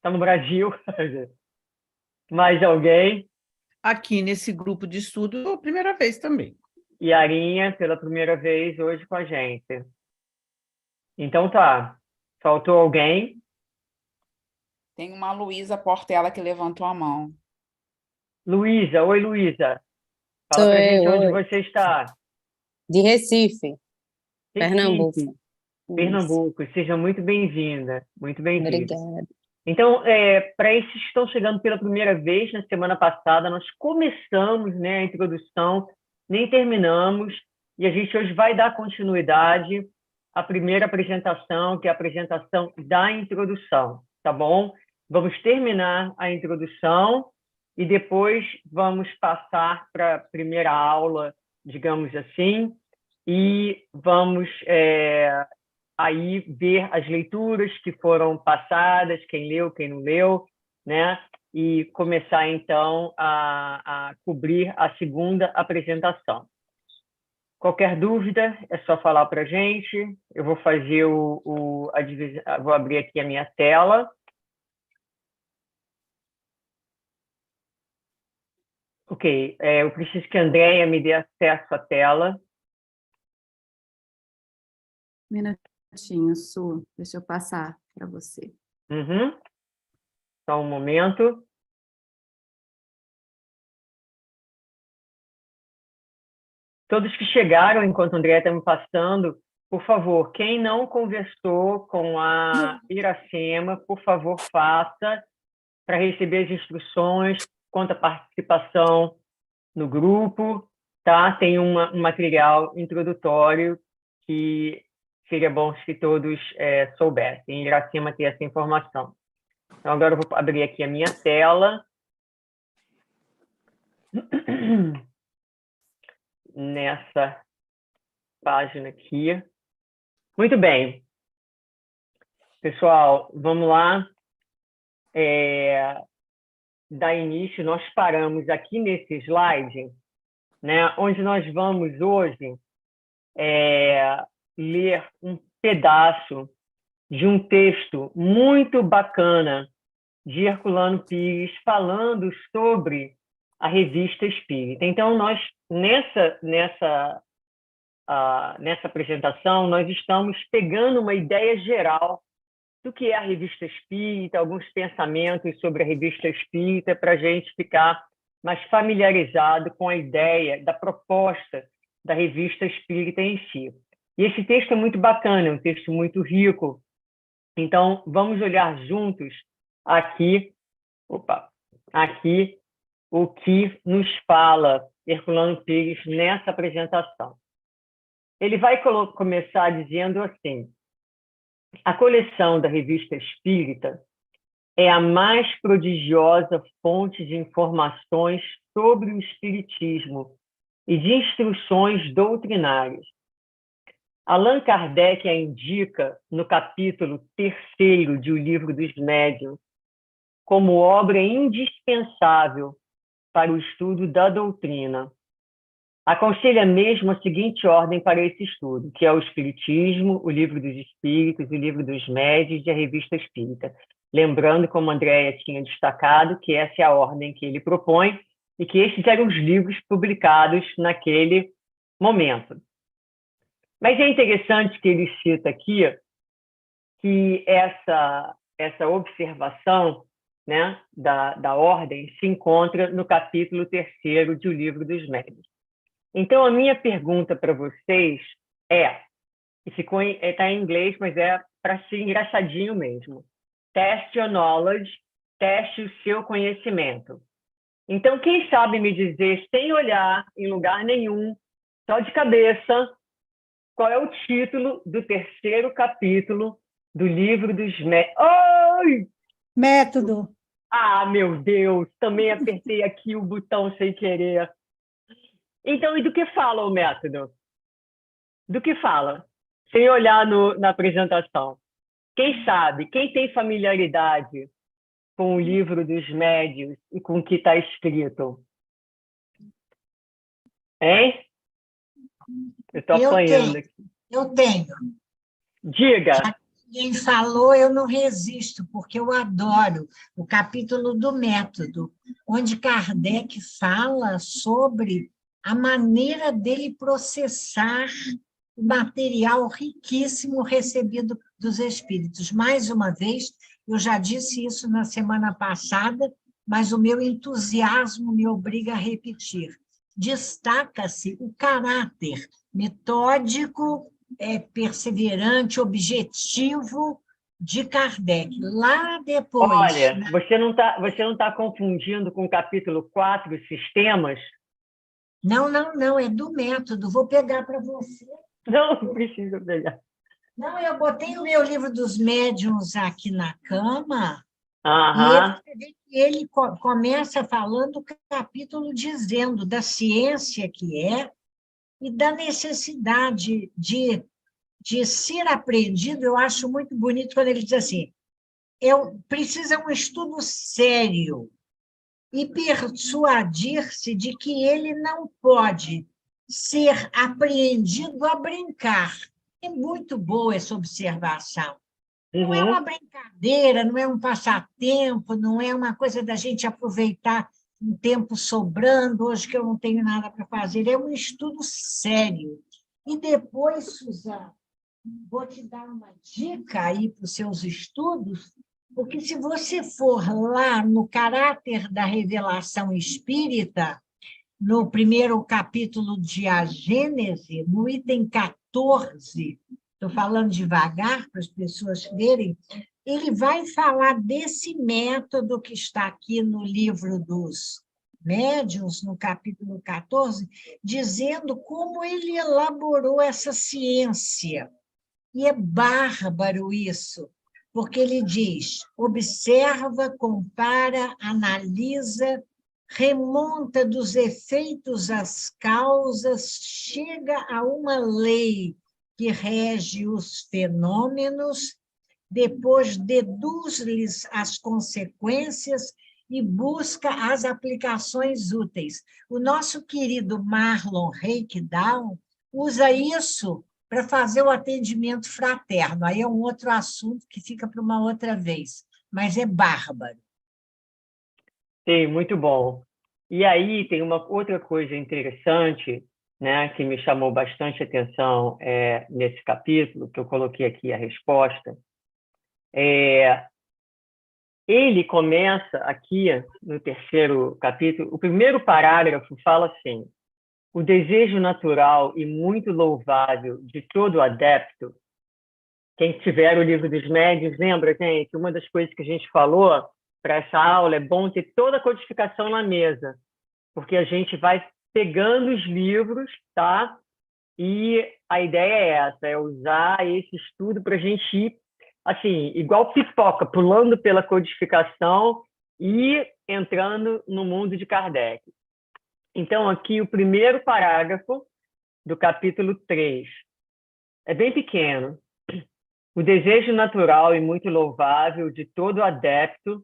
Está no Brasil. Mais alguém? Aqui nesse grupo de estudo, a primeira vez também. E a Arinha, pela primeira vez hoje com a gente. Então tá. Faltou alguém? Tem uma Luísa Portela que levantou a mão. Luísa, oi Luísa. Fala Sou pra gente eu, onde oi. você está. De Recife, Pernambuco. Recife, Isso. Pernambuco. Seja muito bem-vinda. Muito bem-vinda. Obrigada. Então, para esses que estão chegando pela primeira vez, na semana passada, nós começamos, né, a introdução, nem terminamos, e a gente hoje vai dar continuidade à primeira apresentação, que é a apresentação da introdução, tá bom? Vamos terminar a introdução e depois vamos passar para a primeira aula, digamos assim, e vamos aí ver as leituras que foram passadas, quem leu, quem não leu, né? E começar, então, a cobrir a segunda apresentação. Qualquer dúvida, é só falar para a gente. Eu vou fazer a divisão, vou abrir aqui a minha tela. Ok, eu preciso que a Andréia me dê acesso à tela. Minutinho, Su. Deixa eu passar para você. Uhum. Só um momento. Todos que chegaram, enquanto a Andréia está me passando, por favor, quem não conversou com a Iracema, por favor, faça para receber as instruções quanto à participação no grupo, tá? Tem um material introdutório que seria bom se todos soubessem. Iracema ter essa informação. Então, agora eu vou abrir aqui a minha tela. Nessa página aqui. Muito bem. Pessoal, vamos lá. Dar início, nós paramos aqui nesse slide, né, onde nós vamos hoje ler um pedaço de um texto muito bacana de Herculano Pires falando sobre a Revista Espírita. Então, nós, nessa apresentação, nós estamos pegando uma ideia geral do que é a Revista Espírita, alguns pensamentos sobre a Revista Espírita, para a gente ficar mais familiarizado com a ideia da proposta da Revista Espírita em si. E esse texto é muito bacana, é um texto muito rico. Então, vamos olhar juntos aqui o que nos fala Herculano Pires nessa apresentação. Ele vai começar dizendo assim: a coleção da Revista Espírita é a mais prodigiosa fonte de informações sobre o Espiritismo e de instruções doutrinárias. Allan Kardec a indica no capítulo 3º de O Livro dos Médiuns como obra indispensável para o estudo da doutrina. Aconselha mesmo a seguinte ordem para esse estudo, que é o Espiritismo, o Livro dos Espíritos, o Livro dos Médiuns e a Revista Espírita. Lembrando, como a Andréia tinha destacado, que essa é a ordem que ele propõe e que esses eram os livros publicados naquele momento. Mas é interessante que ele cita aqui que essa observação, né, da ordem se encontra no capítulo 3º de O Livro dos Médiuns. Então, a minha pergunta para vocês está em inglês, mas é para ser engraçadinho mesmo. Test your knowledge, teste o seu conhecimento. Então, quem sabe me dizer, sem olhar em lugar nenhum, só de cabeça, qual é o título do 3º capítulo do Livro dos Médiuns? Ai! Método. Ah, meu Deus! Também apertei aqui o botão sem querer. Então, e do que fala o método? Do que fala? Sem olhar na apresentação. Quem sabe? Quem tem familiaridade com o Livro dos Médiuns e com o que está escrito? Hein? Eu estou apanhando aqui. Eu tenho. Diga. Quem falou, eu não resisto, porque eu adoro o capítulo do método, onde Kardec fala sobre a maneira dele processar o material riquíssimo recebido dos espíritos. Mais uma vez, eu já disse isso na semana passada, mas o meu entusiasmo me obriga a repetir. Destaca-se o caráter metódico, perseverante, objetivo de Kardec. Lá depois... Olha, você não tá confundindo com o capítulo 4, Sistemas? Não, é do método. Vou pegar para você. Não precisa pegar. Não, eu botei o meu livro dos médiuns aqui na cama, Aham. e ele começa falando o capítulo dizendo da ciência que é e da necessidade de ser aprendido. Eu acho muito bonito quando ele diz assim, precisa um estudo sério e persuadir-se de que ele não pode ser apreendido a brincar. É muito boa essa observação. Não é uma brincadeira, não é um passatempo, não é uma coisa da gente aproveitar um tempo sobrando, hoje que eu não tenho nada para fazer, é um estudo sério. E depois, Suzana, vou te dar uma dica aí para os seus estudos, porque se você for lá no caráter da revelação espírita, no primeiro capítulo de A Gênese, no item 14, estou falando devagar para as pessoas verem, ele vai falar desse método que está aqui no livro dos médiuns, no capítulo 14, dizendo como ele elaborou essa ciência. E é bárbaro isso, porque ele diz, observa, compara, analisa, remonta dos efeitos às causas, chega a uma lei que rege os fenômenos, depois deduz-lhes as consequências e busca as aplicações úteis. O nosso querido Marlon Reikdown usa isso para fazer o atendimento fraterno. Aí é um outro assunto que fica para uma outra vez, mas é bárbaro. Sim, muito bom. E aí tem uma outra coisa interessante, né, que me chamou bastante atenção nesse capítulo, que eu coloquei aqui a resposta. Ele começa aqui, no terceiro capítulo, o primeiro parágrafo fala assim, o desejo natural e muito louvável de todo adepto, quem tiver o livro dos médiuns, lembra, gente, uma das coisas que a gente falou para essa aula, é bom ter toda a codificação na mesa, porque a gente vai pegando os livros, tá? E a ideia é essa, é usar esse estudo para a gente ir, assim, igual pipoca, pulando pela codificação e entrando no mundo de Kardec. Então, aqui o primeiro parágrafo do capítulo 3 é bem pequeno. O desejo natural e muito louvável de todo adepto,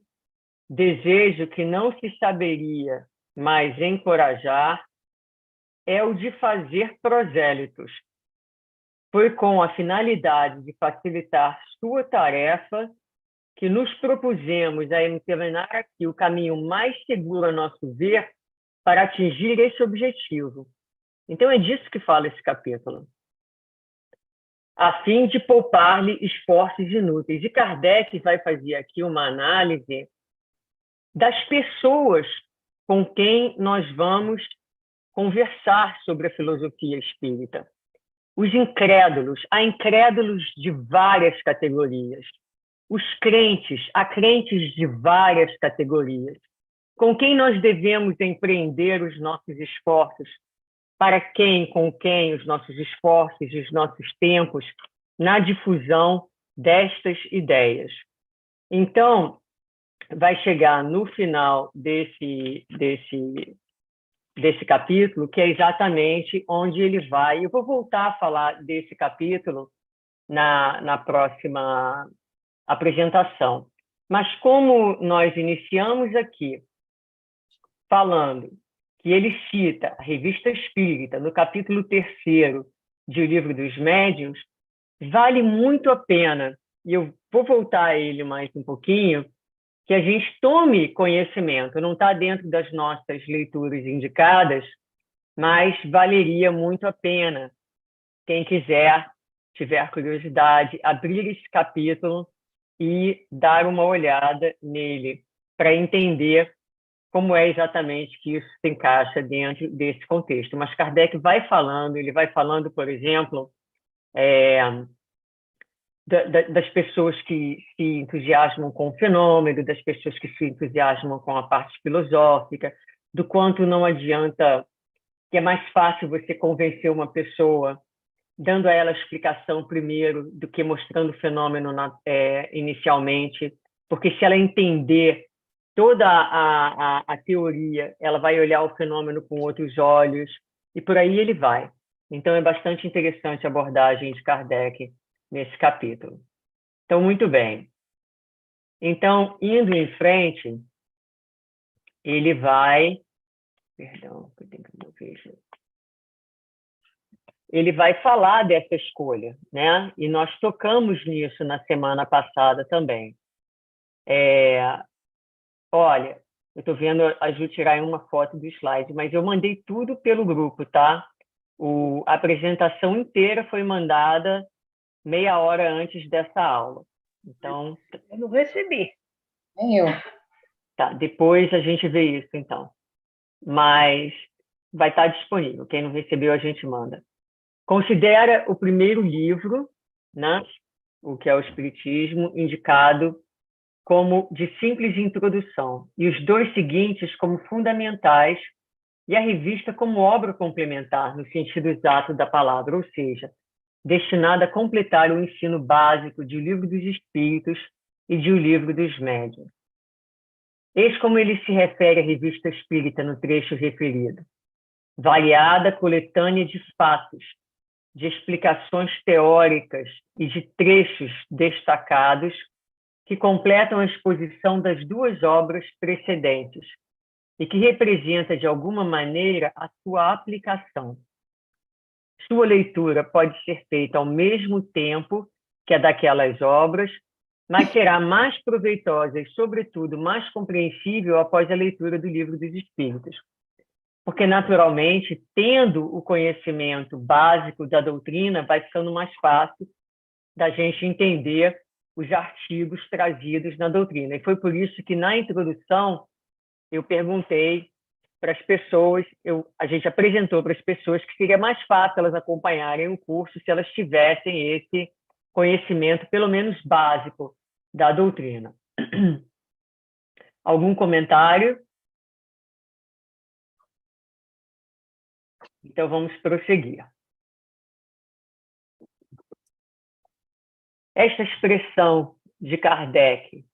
desejo que não se saberia mais encorajar, é o de fazer prosélitos. Foi com a finalidade de facilitar sua tarefa que nos propusemos a examinar aqui o caminho mais seguro, a nosso ver, para atingir esse objetivo. Então, é disso que fala esse capítulo. A fim de poupar-lhe esforços inúteis. E Kardec vai fazer aqui uma análise das pessoas com quem nós vamos conversar sobre a filosofia espírita. Os incrédulos, há incrédulos de várias categorias. Os crentes, há crentes de várias categorias. Com quem nós devemos empreender os nossos esforços? Para quem, com quem os nossos esforços e os nossos tempos na difusão destas ideias? Então, vai chegar no final desse capítulo, que é exatamente onde ele vai. Eu vou voltar a falar desse capítulo na próxima apresentação. Mas como nós iniciamos aqui falando que ele cita a Revista Espírita, no capítulo 3º de O Livro dos Médiuns, vale muito a pena e eu vou voltar a ele mais um pouquinho, que a gente tome conhecimento. Não está dentro das nossas leituras indicadas, mas valeria muito a pena. Quem quiser, tiver curiosidade, abrir esse capítulo e dar uma olhada nele, para entender como é exatamente que isso se encaixa dentro desse contexto. Mas Kardec vai falando, ele vai falando, por exemplo, das pessoas que se entusiasmam com o fenômeno, das pessoas que se entusiasmam com a parte filosófica, do quanto não adianta, que é mais fácil você convencer uma pessoa dando a ela a explicação primeiro do que mostrando o fenômeno inicialmente, porque se ela entender toda a teoria, ela vai olhar o fenômeno com outros olhos, e por aí ele vai. Então, é bastante interessante a abordagem de Kardec nesse capítulo. Então, muito bem. Então, indo em frente, ele vai... Perdão, eu tenho que mover isso. Ele vai falar dessa escolha, né? E nós tocamos nisso na semana passada também. Olha, eu estou vendo a Ju tirar uma foto do slide, mas eu mandei tudo pelo grupo, tá? A apresentação inteira foi mandada meia hora antes dessa aula. Então, Eu não recebi. Nem eu. tá, depois a gente vê isso, então. Mas vai estar disponível. Quem não recebeu, a gente manda. Considera o primeiro livro, né, o que é o Espiritismo, indicado como de simples introdução, e os dois seguintes como fundamentais, e a revista como obra complementar, no sentido exato da palavra, ou seja, destinada a completar o ensino básico de O Livro dos Espíritos e de O Livro dos Médiuns. Eis como ele se refere à revista espírita no trecho referido. Variada coletânea de fatos, de explicações teóricas e de trechos destacados que completam a exposição das duas obras precedentes e que representa, de alguma maneira, a sua aplicação. Sua leitura pode ser feita ao mesmo tempo que a daquelas obras, mas será mais proveitosa e, sobretudo, mais compreensível após a leitura do Livro dos Espíritos. Porque, naturalmente, tendo o conhecimento básico da doutrina, vai ficando mais fácil da gente entender os artigos trazidos na doutrina. E foi por isso que, na introdução, eu perguntei para as pessoas, a gente apresentou para as pessoas que seria mais fácil elas acompanharem o curso se elas tivessem esse conhecimento, pelo menos básico, da doutrina. Algum comentário? Então, vamos prosseguir. Esta expressão de Kardec,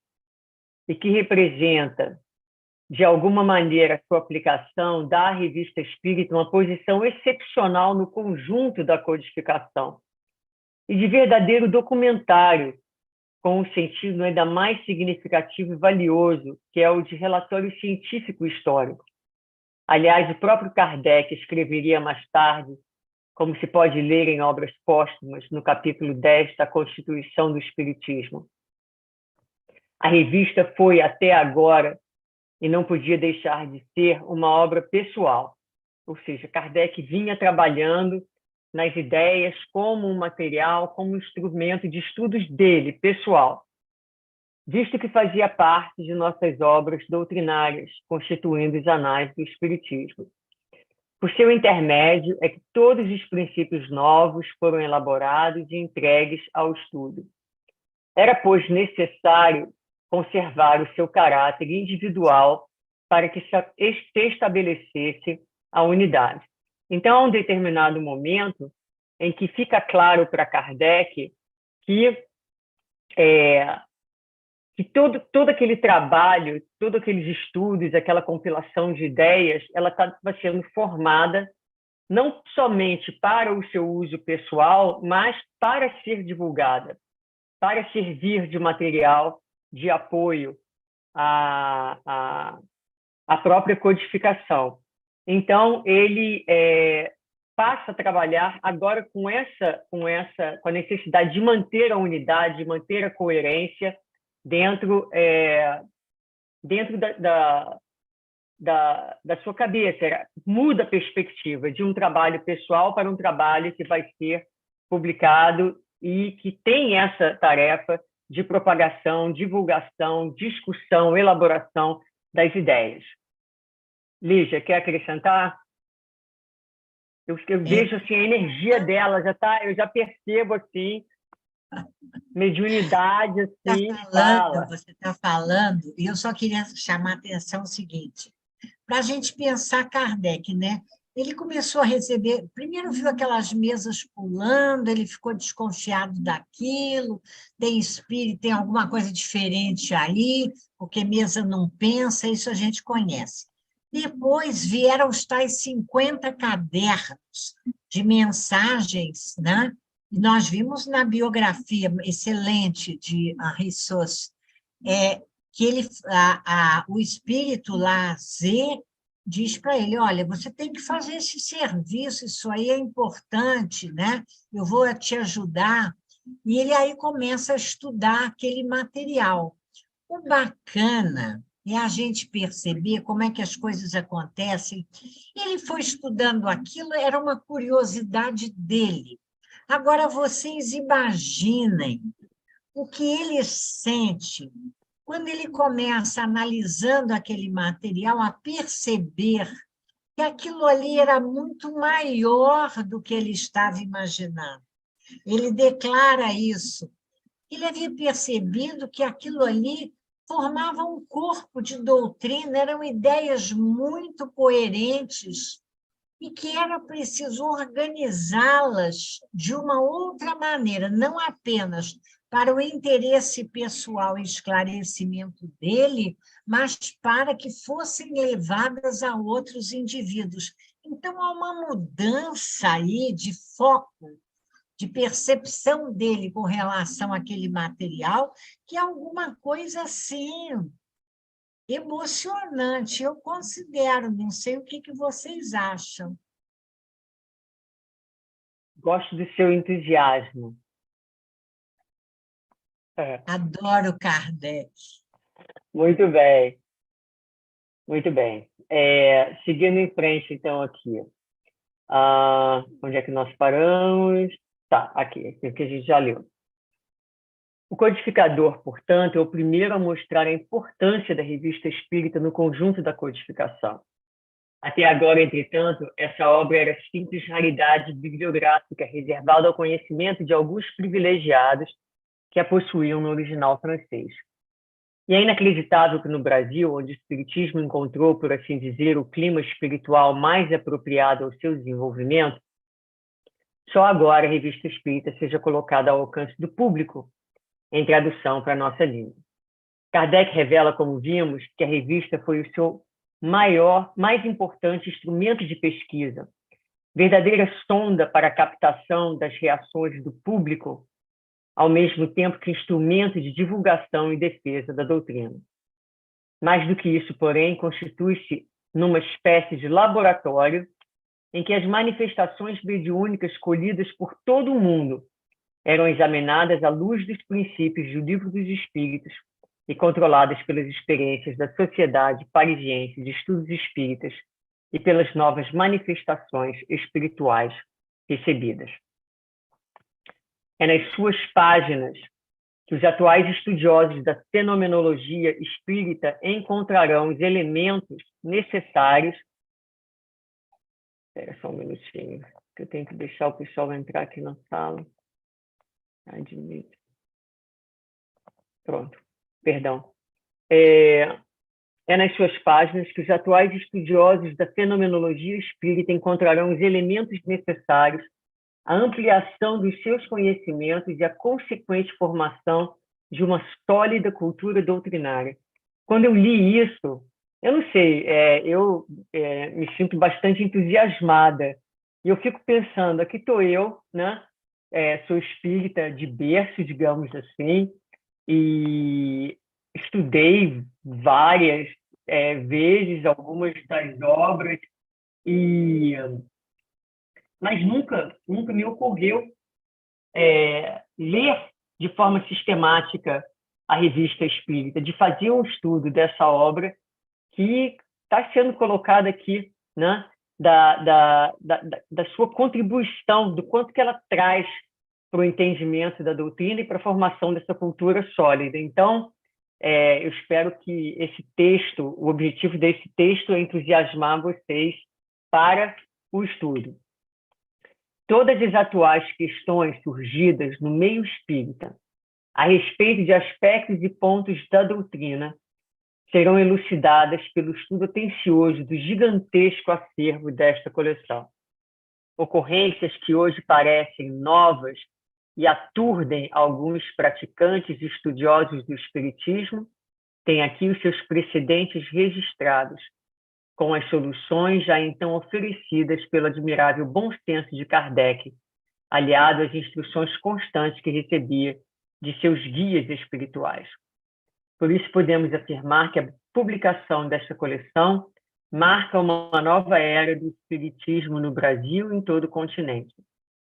e que representa, de alguma maneira, a sua aplicação, dá à Revista Espírita uma posição excepcional no conjunto da codificação e de verdadeiro documentário, com um sentido ainda mais significativo e valioso, que é o de relatório científico histórico. Aliás, o próprio Kardec escreveria mais tarde, como se pode ler em obras póstumas, no capítulo 10 da Constituição do Espiritismo. A revista foi, até agora, e não podia deixar de ser, uma obra pessoal. Ou seja, Kardec vinha trabalhando nas ideias como um material, como um instrumento de estudos dele, pessoal, visto que fazia parte de nossas obras doutrinárias, constituindo os anais do Espiritismo. Por seu intermédio é que todos os princípios novos foram elaborados e entregues ao estudo. Era, pois, necessário conservar o seu caráter individual para que se estabelecesse a unidade. Então, há um determinado momento em que fica claro para Kardec que todo aquele trabalho, todos aqueles estudos, aquela compilação de ideias, ela estava sendo formada não somente para o seu uso pessoal, mas para ser divulgada, para servir de material de apoio à própria codificação. Então, ele passa a trabalhar agora com a necessidade de manter a unidade, de manter a coerência dentro da sua cabeça. Muda a perspectiva de um trabalho pessoal para um trabalho que vai ser publicado e que tem essa tarefa de propagação, divulgação, discussão, elaboração das ideias. Lígia, quer acrescentar? Eu vejo assim, a energia dela, eu já percebo assim, mediunidade, assim, fala. Você está falando, e eu só queria chamar a atenção o seguinte, para a gente pensar Kardec, né? Ele começou a receber, primeiro viu aquelas mesas pulando, ele ficou desconfiado daquilo, tem espírito, tem alguma coisa diferente aí, porque mesa não pensa, isso a gente conhece. Depois vieram os tais 50 cadernos de mensagens, né? E nós vimos na biografia excelente de Henri Sauce, que o espírito lá, Z, diz para ele, olha, você tem que fazer esse serviço, isso aí é importante, né? Eu vou te ajudar. E ele aí começa a estudar aquele material. O bacana é a gente perceber como é que as coisas acontecem. Ele foi estudando aquilo, era uma curiosidade dele. Agora, vocês imaginem o que ele sente quando ele começa analisando aquele material, a perceber que aquilo ali era muito maior do que ele estava imaginando. Ele declara isso. Ele havia percebido que aquilo ali formava um corpo de doutrina, eram ideias muito coerentes e que era preciso organizá-las de uma outra maneira, não apenas para o interesse pessoal e esclarecimento dele, mas para que fossem levadas a outros indivíduos. Então, há uma mudança aí de foco, de percepção dele com relação àquele material, que é alguma coisa assim emocionante, eu considero, não sei o que vocês acham. Gosto do seu entusiasmo. Adoro Kardec. Muito bem. Muito bem. Seguindo em frente, então, aqui. Onde é que nós paramos? Tá, aqui que a gente já leu. O codificador, portanto, é o primeiro a mostrar a importância da revista espírita no conjunto da codificação. Até agora, entretanto, essa obra era simples raridade bibliográfica reservada ao conhecimento de alguns privilegiados que a possuíam no original francês. E é inacreditável que no Brasil, onde o espiritismo encontrou, por assim dizer, o clima espiritual mais apropriado ao seu desenvolvimento, só agora a revista espírita seja colocada ao alcance do público, em tradução para a nossa língua. Kardec revela, como vimos, que a revista foi o seu mais importante instrumento de pesquisa, verdadeira sonda para a captação das reações do público, ao mesmo tempo que instrumento de divulgação e defesa da doutrina. Mais do que isso, porém, constitui-se numa espécie de laboratório em que as manifestações mediúnicas colhidas por todo o mundo eram examinadas à luz dos princípios do Livro dos Espíritos e controladas pelas experiências da Sociedade Parisiense de Estudos Espíritas e pelas novas manifestações espirituais recebidas. É nas suas páginas que os atuais estudiosos da fenomenologia espírita encontrarão os elementos necessários. Espera só um minutinho, que eu tenho que deixar o pessoal entrar aqui na sala. Admito. Pronto, perdão. É nas suas páginas que os atuais estudiosos da fenomenologia espírita encontrarão os elementos necessários à ampliação dos seus conhecimentos e à consequente formação de uma sólida cultura doutrinária. Quando eu li isso, eu não sei, eu me sinto bastante entusiasmada. E eu fico pensando, aqui estou eu, né? Sou espírita de berço, digamos assim, e estudei várias vezes algumas das obras e mas nunca me ocorreu ler de forma sistemática a Revista Espírita, de fazer um estudo dessa obra que está sendo colocada aqui, né, da sua contribuição, do quanto que ela traz para o entendimento da doutrina e para a formação dessa cultura sólida. Então, eu espero que esse texto, o objetivo desse texto é entusiasmar vocês para o estudo. Todas as atuais questões surgidas no meio espírita a respeito de aspectos e pontos da doutrina serão elucidadas pelo estudo atencioso do gigantesco acervo desta coleção. Ocorrências que hoje parecem novas e aturdem alguns praticantes e estudiosos do espiritismo têm aqui os seus precedentes registrados, com as soluções já então oferecidas pelo admirável bom senso de Kardec, aliado às instruções constantes que recebia de seus guias espirituais. Por isso, podemos afirmar que a publicação desta coleção marca uma nova era do espiritismo no Brasil e em todo o continente.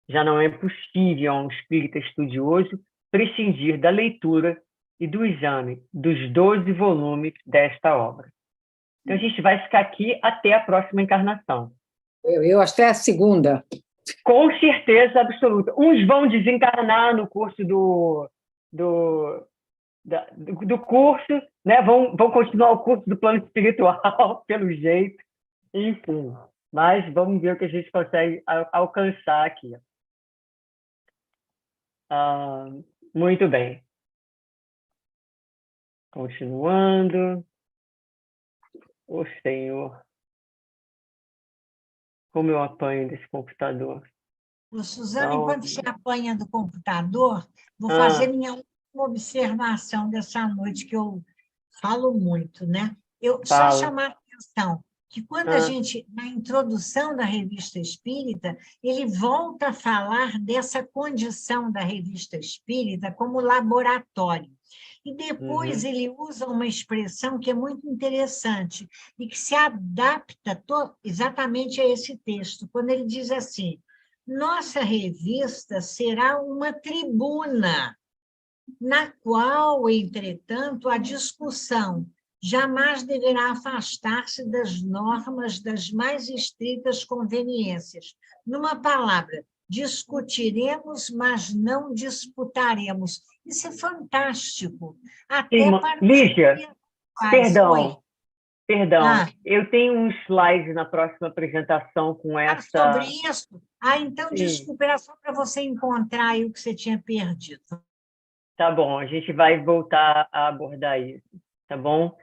Já não é possível a um espírita estudioso prescindir da leitura e do exame dos 12 volumes desta obra. Então, a gente vai ficar aqui até a próxima encarnação. Eu até a segunda. Com certeza absoluta. Uns vão desencarnar no curso do curso, né? Vão continuar o curso do plano espiritual, pelo jeito, enfim. Mas vamos ver o que a gente consegue alcançar aqui. Muito bem. Continuando. Ô, Senhor, como eu apanho desse computador. Ô, Suzana, Então, enquanto você apanha do computador, vou fazer minha última observação dessa noite, que eu falo muito, né? Só Fala. chamar a atenção que quando a gente, na introdução da Revista Espírita, ele volta a falar dessa condição da Revista Espírita como laboratório. E depois ele usa uma expressão que é muito interessante e que se adapta exatamente a esse texto, quando ele diz assim: nossa revista será uma tribuna, na qual, entretanto, a discussão jamais deverá afastar-se das normas das mais estritas conveniências. Numa palavra, discutiremos, mas não disputaremos. Isso é fantástico. Até para Lígia, perdão. Ah. Eu tenho um slide na próxima apresentação com essa... Sobre isso? Então, desculpa, era só para você encontrar aí o que você tinha perdido. Tá bom, a gente vai voltar a abordar isso, tá bom?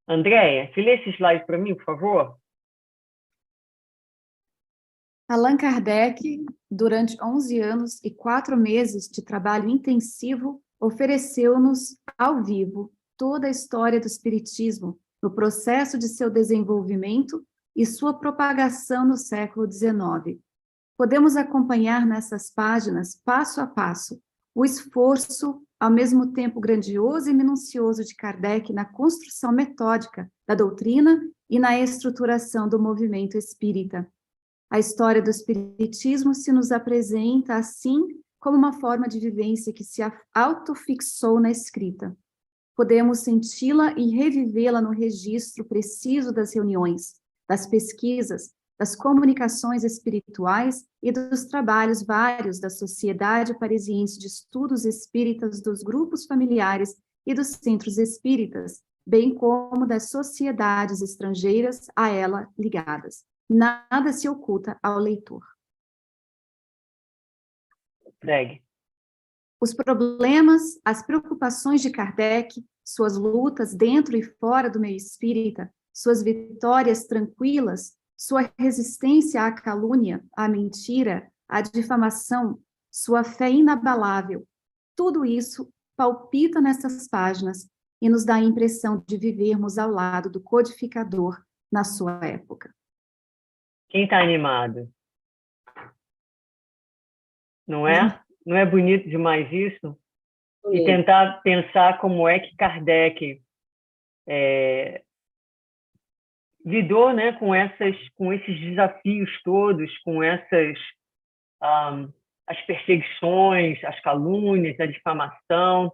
Andréia, você lê esse slide para mim, por favor? Allan Kardec, durante 11 anos e 4 meses de trabalho intensivo, ofereceu-nos, ao vivo, toda a história do Espiritismo, no processo de seu desenvolvimento e sua propagação no século XIX. Podemos acompanhar nessas páginas, passo a passo, o esforço, ao mesmo tempo grandioso e minucioso, de Kardec na construção metódica da doutrina e na estruturação do movimento espírita. A história do Espiritismo se nos apresenta, assim, como uma forma de vivência que se autofixou na escrita. Podemos senti-la e revivê-la no registro preciso das reuniões, das pesquisas, das comunicações espirituais e dos trabalhos vários da Sociedade Parisiense de Estudos Espíritas, dos grupos familiares e dos centros espíritas, bem como das sociedades estrangeiras a ela ligadas. Nada se oculta ao leitor. Segue. Os problemas, as preocupações de Kardec, suas lutas dentro e fora do meio espírita, suas vitórias tranquilas, sua resistência à calúnia, à mentira, à difamação, sua fé inabalável, tudo isso palpita nessas páginas e nos dá a impressão de vivermos ao lado do codificador na sua época. Quem está animado? Não é? Não é bonito demais isso? E tentar pensar como é que Kardec lidou, né, com esses desafios todos, com as perseguições, as calúnias, a difamação,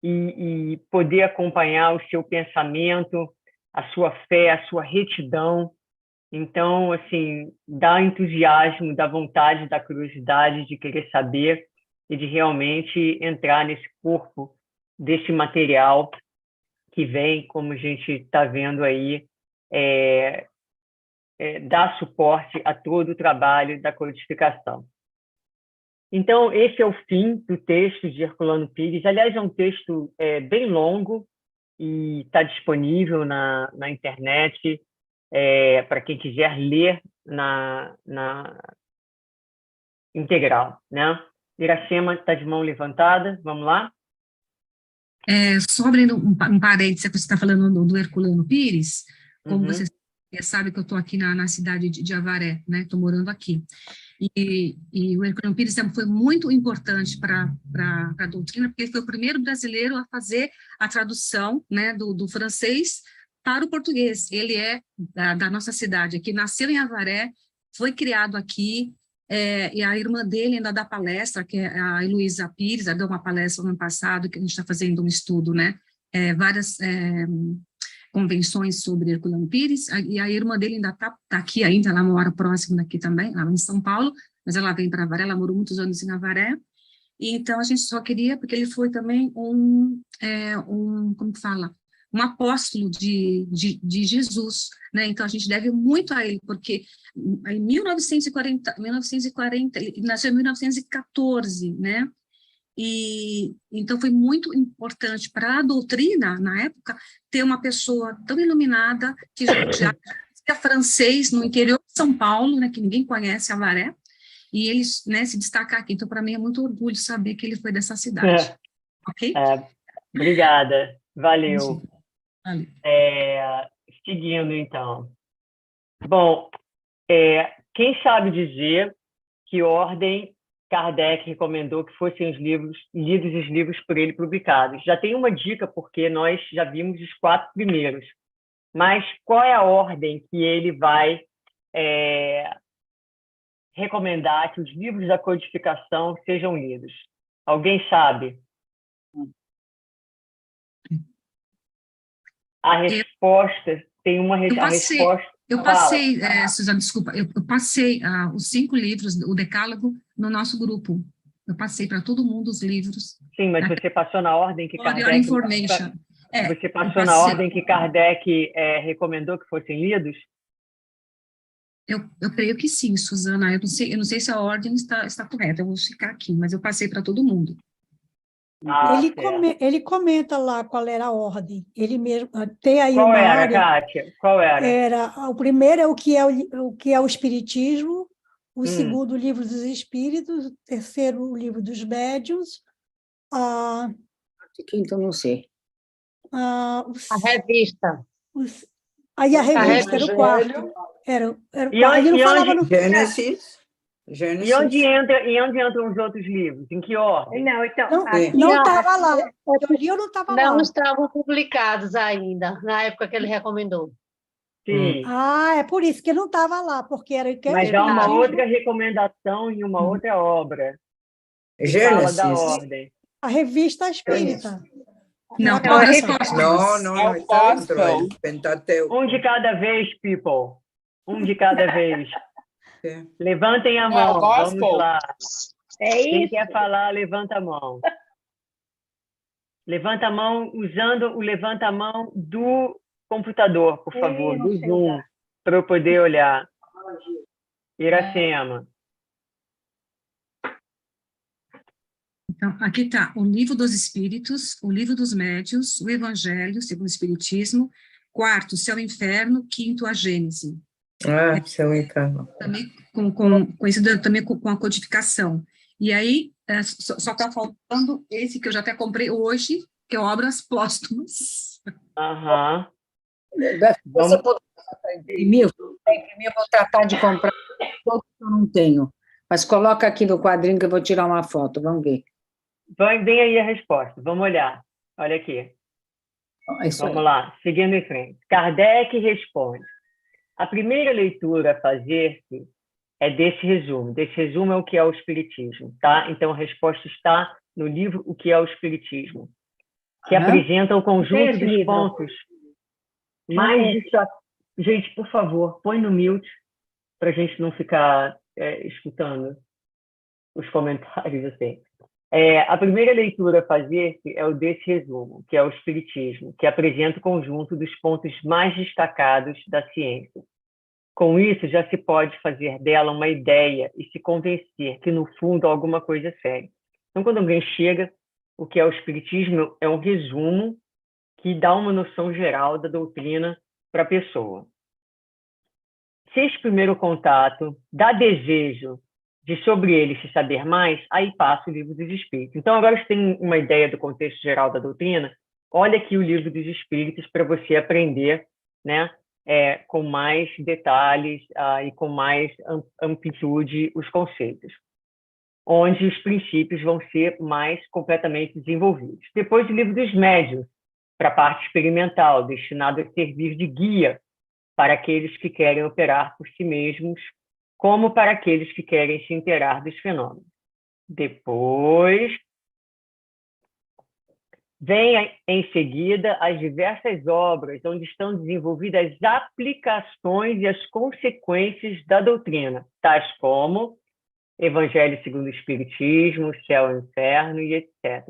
e poder acompanhar o seu pensamento, a sua fé, a sua retidão. Então, assim, dá entusiasmo, dá vontade, dá curiosidade de querer saber e de realmente entrar nesse corpo desse material que vem, como a gente está vendo aí, dar suporte a todo o trabalho da codificação. Então, esse é o fim do texto de Herculano Pires. Aliás, é um texto bem longo e está disponível na internet para quem quiser ler na integral, né? Iracema está de mão levantada, vamos lá? Só abrindo um parênteses, que você está falando do Herculano Pires, como você sabe que eu estou aqui na cidade de Avaré, né? Estou morando aqui. E o Herculano Pires foi muito importante para a doutrina, porque ele foi o primeiro brasileiro a fazer a tradução, né, do francês para o português. Ele é da nossa cidade aqui, nasceu em Avaré, foi criado aqui, e a irmã dele ainda dá palestra, que é a Heloísa Pires, ela deu uma palestra no ano passado, que a gente está fazendo um estudo, né, várias convenções sobre Herculano Pires, e a irmã dele ainda está aqui ainda, ela mora próximo daqui também, ela em São Paulo, mas ela vem para Avaré, ela morou muitos anos em Avaré, e então a gente só queria, porque ele foi também como que fala? Um apóstolo de Jesus, né? Então a gente deve muito a ele, porque em 1940, ele nasceu em 1914, né? E então foi muito importante para a doutrina, na época, ter uma pessoa tão iluminada, que já é francês no interior de São Paulo, né, que ninguém conhece, Avaré, e ele, né, se destacar aqui. Então, para mim, é muito orgulho saber que ele foi dessa cidade. Ok? Obrigada, valeu. Valeu. Seguindo, então. Bom, quem sabe dizer que ordem Kardec recomendou que fossem lidos os livros por ele publicados? Já tem uma dica, porque nós já vimos os 4 primeiros. Mas qual é a ordem que ele vai recomendar que os livros da codificação sejam lidos? Alguém sabe? A resposta tem uma resposta. Eu passei, Suzana, desculpa, eu passei os 5 livros, o Decálogo, no nosso grupo. Eu passei para todo mundo os livros. Sim, mas você passou na ordem que Kardec... Information. Você passou na ordem que Kardec recomendou que fossem lidos? Eu creio que sim, Suzana. Eu não sei se a ordem está correta, eu vou ficar aqui, mas eu passei para todo mundo. Ele comenta lá qual era a ordem. Ele mesmo tem aí qual uma era, área, Kátia? Qual era? O primeiro é o que é o Espiritismo, o segundo o Livro dos Espíritos, o terceiro o Livro dos Médiuns, Quinto, não sei. A revista. Aí a revista era o quarto. Ele não falava no Gênesis. E onde entram os outros livros? Em que ordem? Não estava lá. Eu não estava lá. Não estavam publicados ainda, na época que ele recomendou. Sim. É por isso que não estava lá, porque era... Mas há uma outra recomendação em uma outra obra. Gênesis. Fala da ordem. A revista Espírita. Não, não está dentro del Pentateuco. Um de cada vez, people. Um de cada vez. Levantem a mão, vamos lá. Quem quer falar, levanta a mão. Levanta a mão usando o levanta-mão do computador, por favor, do Zoom, para eu poder olhar. Iracema. Então, aqui está o Livro dos Espíritos, o Livro dos Médiuns, o Evangelho, segundo o Espiritismo, 4º, Céu e Inferno, 5º, a Gênese. Céu e Inferno. Também conhecido também com a codificação. E aí, só está faltando esse que eu já até comprei hoje, que é Obras Póstumas. Você pode imprimir, eu vou tratar de comprar todos que eu não tenho. Mas coloca aqui no quadrinho que eu vou tirar uma foto, vamos ver. Vem aí a resposta, vamos olhar. Olha aqui. Vamos lá, seguindo em frente. Kardec responde: A primeira leitura a fazer-se é desse resumo. Desse resumo é o que é o Espiritismo, tá? Então, a resposta está no livro O que é o Espiritismo, que apresenta o conjunto dos pontos mais destacados. Gente, por favor, põe no mute para a gente não ficar escutando os comentários assim. A primeira leitura a fazer-se é o desse resumo, que é o Espiritismo, que apresenta o conjunto dos pontos mais destacados da ciência. Com isso, já se pode fazer dela uma ideia e se convencer que, no fundo, alguma coisa é séria. Então, quando alguém chega, o que é o Espiritismo é um resumo que dá uma noção geral da doutrina para a pessoa. Se esse primeiro contato dá desejo de sobre ele se saber mais, aí passa o Livro dos Espíritos. Então, agora você tem uma ideia do contexto geral da doutrina, olha aqui o Livro dos Espíritos para você aprender, né, com mais detalhes e com mais amplitude os conceitos, onde os princípios vão ser mais completamente desenvolvidos. Depois o Livro dos Médiuns, para a parte experimental, destinado a servir de guia para aqueles que querem operar por si mesmos, como para aqueles que querem se inteirar dos fenômenos. Depois, vem em seguida as diversas obras onde estão desenvolvidas as aplicações e as consequências da doutrina, tais como Evangelho segundo o Espiritismo, Céu e Inferno e etc.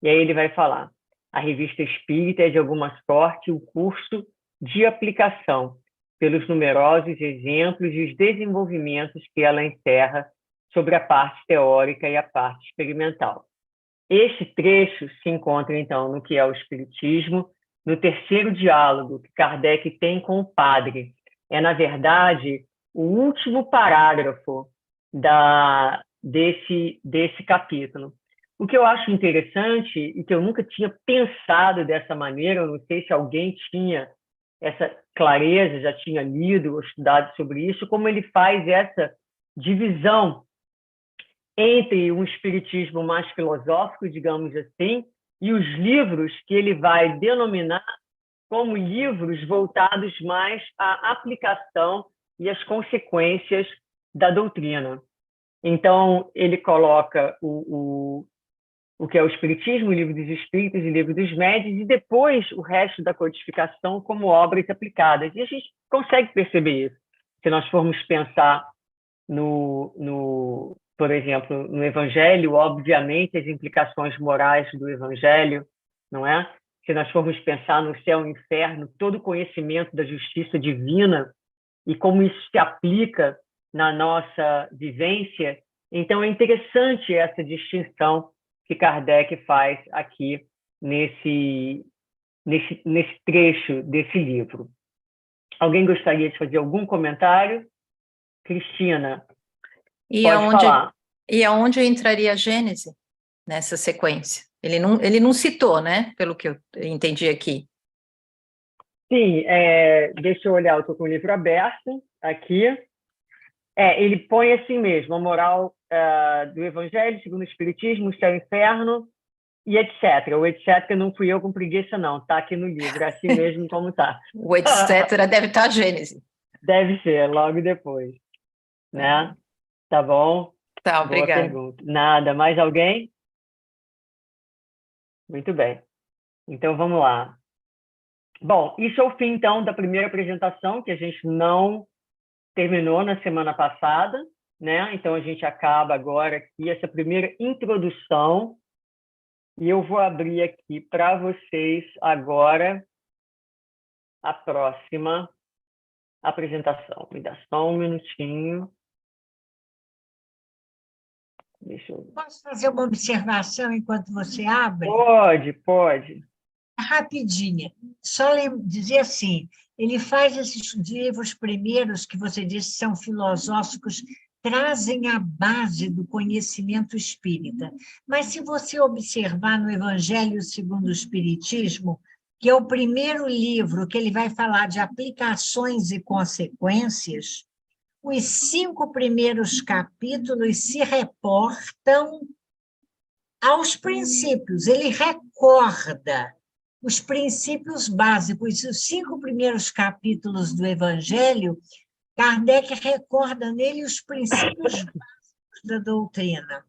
E aí ele vai falar, a Revista Espírita é de alguma sorte o curso de aplicação, pelos numerosos exemplos e os desenvolvimentos que ela encerra sobre a parte teórica e a parte experimental. Este trecho se encontra, então, no que é o Espiritismo, no terceiro diálogo que Kardec tem com o padre. É, na verdade, o último parágrafo desse capítulo. O que eu acho interessante, e que eu nunca tinha pensado dessa maneira, eu não sei se alguém tinha essa clareza, já tinha lido ou estudado sobre isso, como ele faz essa divisão entre um espiritismo mais filosófico, digamos assim, e os livros que ele vai denominar como livros voltados mais à aplicação e às consequências da doutrina. Então, ele coloca o que é o Espiritismo, o Livro dos Espíritos e o Livro dos Médiuns, e depois o resto da codificação como obras aplicadas. E a gente consegue perceber isso. Se nós formos pensar por exemplo, no Evangelho, obviamente, as implicações morais do Evangelho, não é? Se nós formos pensar no céu e no inferno, todo o conhecimento da justiça divina e como isso se aplica na nossa vivência, então é interessante essa distinção que Kardec faz aqui nesse trecho desse livro. Alguém gostaria de fazer algum comentário? Cristina, pode falar. E aonde entraria a Gênese nessa sequência? Ele não citou, né? Pelo que eu entendi aqui. Sim, deixa eu olhar, eu estou com o livro aberto aqui. Ele põe assim mesmo, a moral do Evangelho, segundo o Espiritismo, o céu e o inferno, e etc. O etc. não fui eu com preguiça, não. Está aqui no livro, é assim mesmo como está. O etc. deve estar a Gênese. Deve ser, logo depois. Né? Tá bom? Tá, Boa obrigada. pergunta. Nada. Mais alguém? Muito bem. Então, vamos lá. Bom, isso é o fim, então, da primeira apresentação, que a gente não terminou na semana passada, né? Então, a gente acaba agora aqui essa primeira introdução e eu vou abrir aqui para vocês agora a próxima apresentação. Me dá só um minutinho. Deixa eu... Posso fazer uma observação enquanto você abre? Pode. Rapidinha. Só dizer assim, ele faz esses livros primeiros, que você disse são filosóficos, trazem a base do conhecimento espírita. Mas se você observar no Evangelho segundo o Espiritismo, que é o primeiro livro que ele vai falar de aplicações e consequências, os 5 primeiros capítulos se reportam aos princípios. Ele recorda os princípios básicos. Os 5 primeiros capítulos do Evangelho, Kardec recorda nele os princípios básicos da doutrina.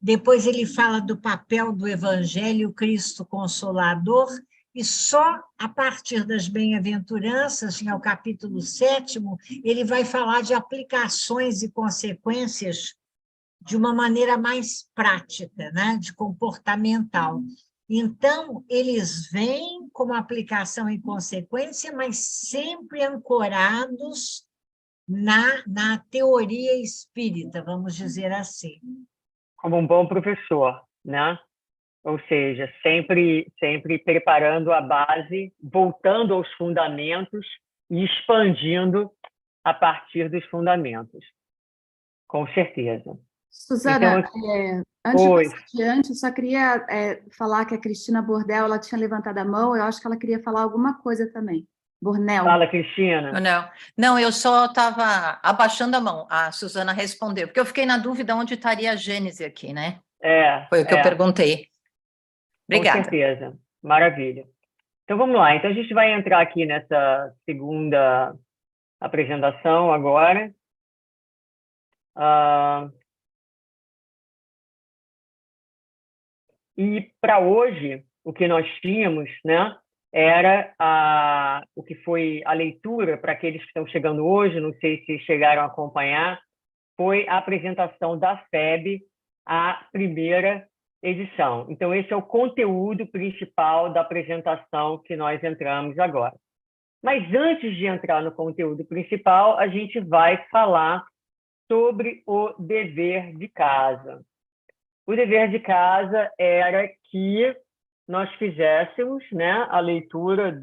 Depois ele fala do papel do Evangelho, Cristo Consolador, e só a partir das bem-aventuranças, ao capítulo 7º, ele vai falar de aplicações e consequências de uma maneira mais prática, né? De comportamental. Então, eles vêm como aplicação e consequência, mas sempre ancorados na teoria espírita, vamos dizer assim. Como um bom professor, né? Ou seja, sempre preparando a base, voltando aos fundamentos e expandindo a partir dos fundamentos. Com certeza. Suzana, Então, antes de oi. passar adiante, eu só queria falar que a Cristina Bordel, ela tinha levantado a mão, eu acho que ela queria falar alguma coisa também. Bornel. Fala, Cristina. Não, eu só estava abaixando a mão. A Suzana respondeu, porque eu fiquei na dúvida onde estaria a Gênese aqui, né? Foi o que eu perguntei. Obrigada. Com certeza. Maravilha. Então, vamos lá. Então, a gente vai entrar aqui nessa segunda apresentação agora. E para hoje, o que nós tínhamos, né, era o que foi a leitura para aqueles que estão chegando hoje, não sei se chegaram a acompanhar, foi a apresentação da FEB, a primeira edição. Então, esse é o conteúdo principal da apresentação que nós entramos agora. Mas antes de entrar no conteúdo principal, a gente vai falar sobre o dever de casa. O dever de casa era que nós fizéssemos, né, a leitura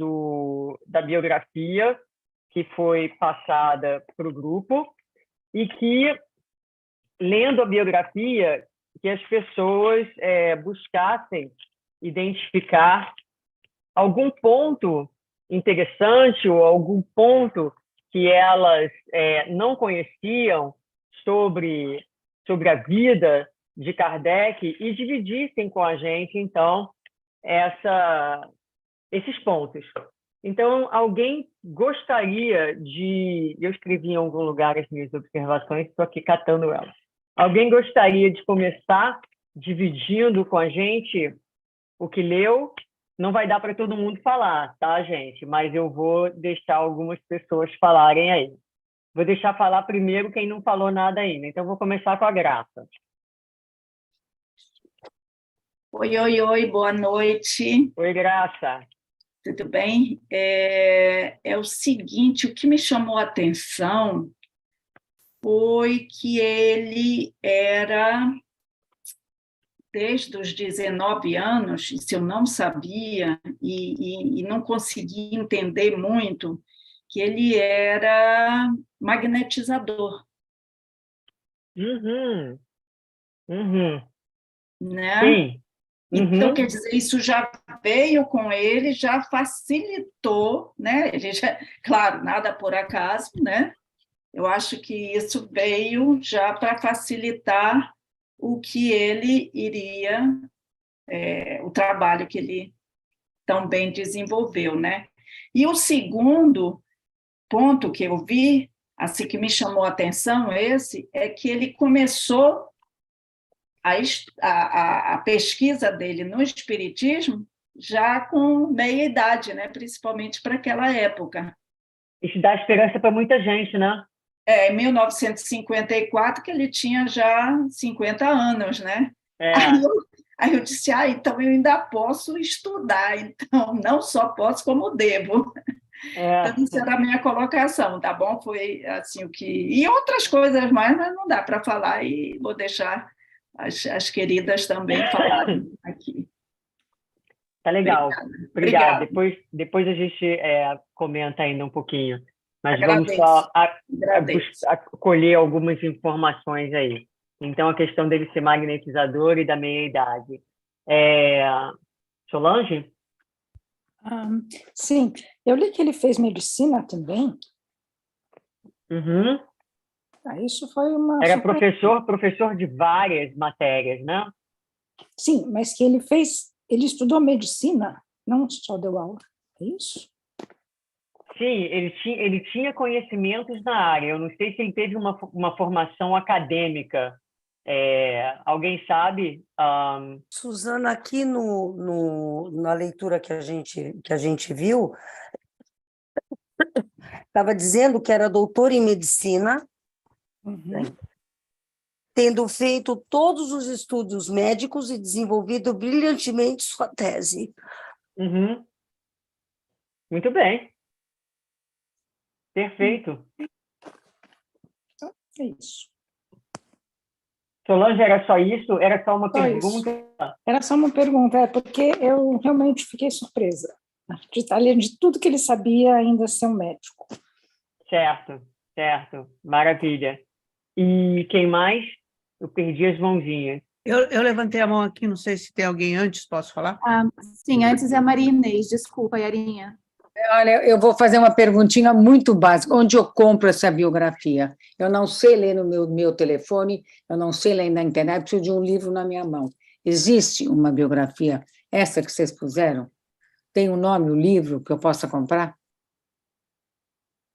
da biografia que foi passada para o grupo e que, lendo a biografia, que as pessoas buscassem identificar algum ponto interessante ou algum ponto que elas não conheciam sobre a vida de Kardec e dividissem com a gente, então, esses pontos. Então, alguém gostaria de... Eu escrevi em algum lugar as minhas observações, estou aqui catando elas. Alguém gostaria de começar dividindo com a gente o que leu? Não vai dar para todo mundo falar, tá, gente? Mas eu vou deixar algumas pessoas falarem aí. Vou deixar falar primeiro quem não falou nada ainda. Então, vou começar com a Graça. Oi, boa noite. Oi, Graça. Tudo bem? É o seguinte, o que me chamou a atenção foi que ele era, desde os 19 anos, isso eu não sabia e não consegui entender muito, que ele era magnetizador. Né? Sim. Então, quer dizer, isso já veio com ele, já facilitou, né? Ele já, claro, nada por acaso, né? Eu acho que isso veio já para facilitar o que ele iria, o trabalho que ele tão bem desenvolveu, né? E o segundo ponto que eu vi, assim, que me chamou a atenção, é que ele começou a pesquisa dele no espiritismo já com meia idade, né? Principalmente para aquela época. Isso dá esperança para muita gente, né? Em 1954, que ele tinha já 50 anos, né? Aí eu disse, então eu ainda posso estudar, então não só posso, como devo. Então, isso era a minha colocação, tá bom? Foi assim o que... E outras coisas mais, mas não dá para falar, e vou deixar as queridas também falarem aqui. Tá legal. Obrigada. Depois a gente comenta ainda um pouquinho. Mas Agradeço. Vamos só colher algumas informações aí. Então, a questão dele ser magnetizador e da meia-idade. Solange? Sim, eu li que ele fez medicina também. Isso foi uma... Era professor de várias matérias, né? Sim, mas que ele estudou medicina Não só deu aula, é isso? Sim, ele tinha conhecimentos na área. Eu não sei se ele teve uma formação acadêmica. Alguém sabe? Suzana, aqui na leitura que a gente viu, estava dizendo que era doutor em medicina, tendo feito todos os estudos médicos e desenvolvido brilhantemente sua tese. Muito bem. Perfeito. É isso. Solange, era só isso? Era só uma pergunta? Isso. Era só uma pergunta, porque eu realmente fiquei surpresa além de tudo que ele sabia, ainda ser um médico. Certo, certo. Maravilha. E quem mais? Eu perdi as mãozinhas. Eu levantei a mão aqui, não sei se tem alguém antes, posso falar? Sim, antes é a Maria Inês. Desculpa, Yarinha. Olha, eu vou fazer uma perguntinha muito básica. Onde eu compro essa biografia? Eu não sei ler no meu telefone, eu não sei ler na internet, preciso de um livro na minha mão. Existe uma biografia, essa que vocês puseram? Tem um nome, o livro, que eu possa comprar?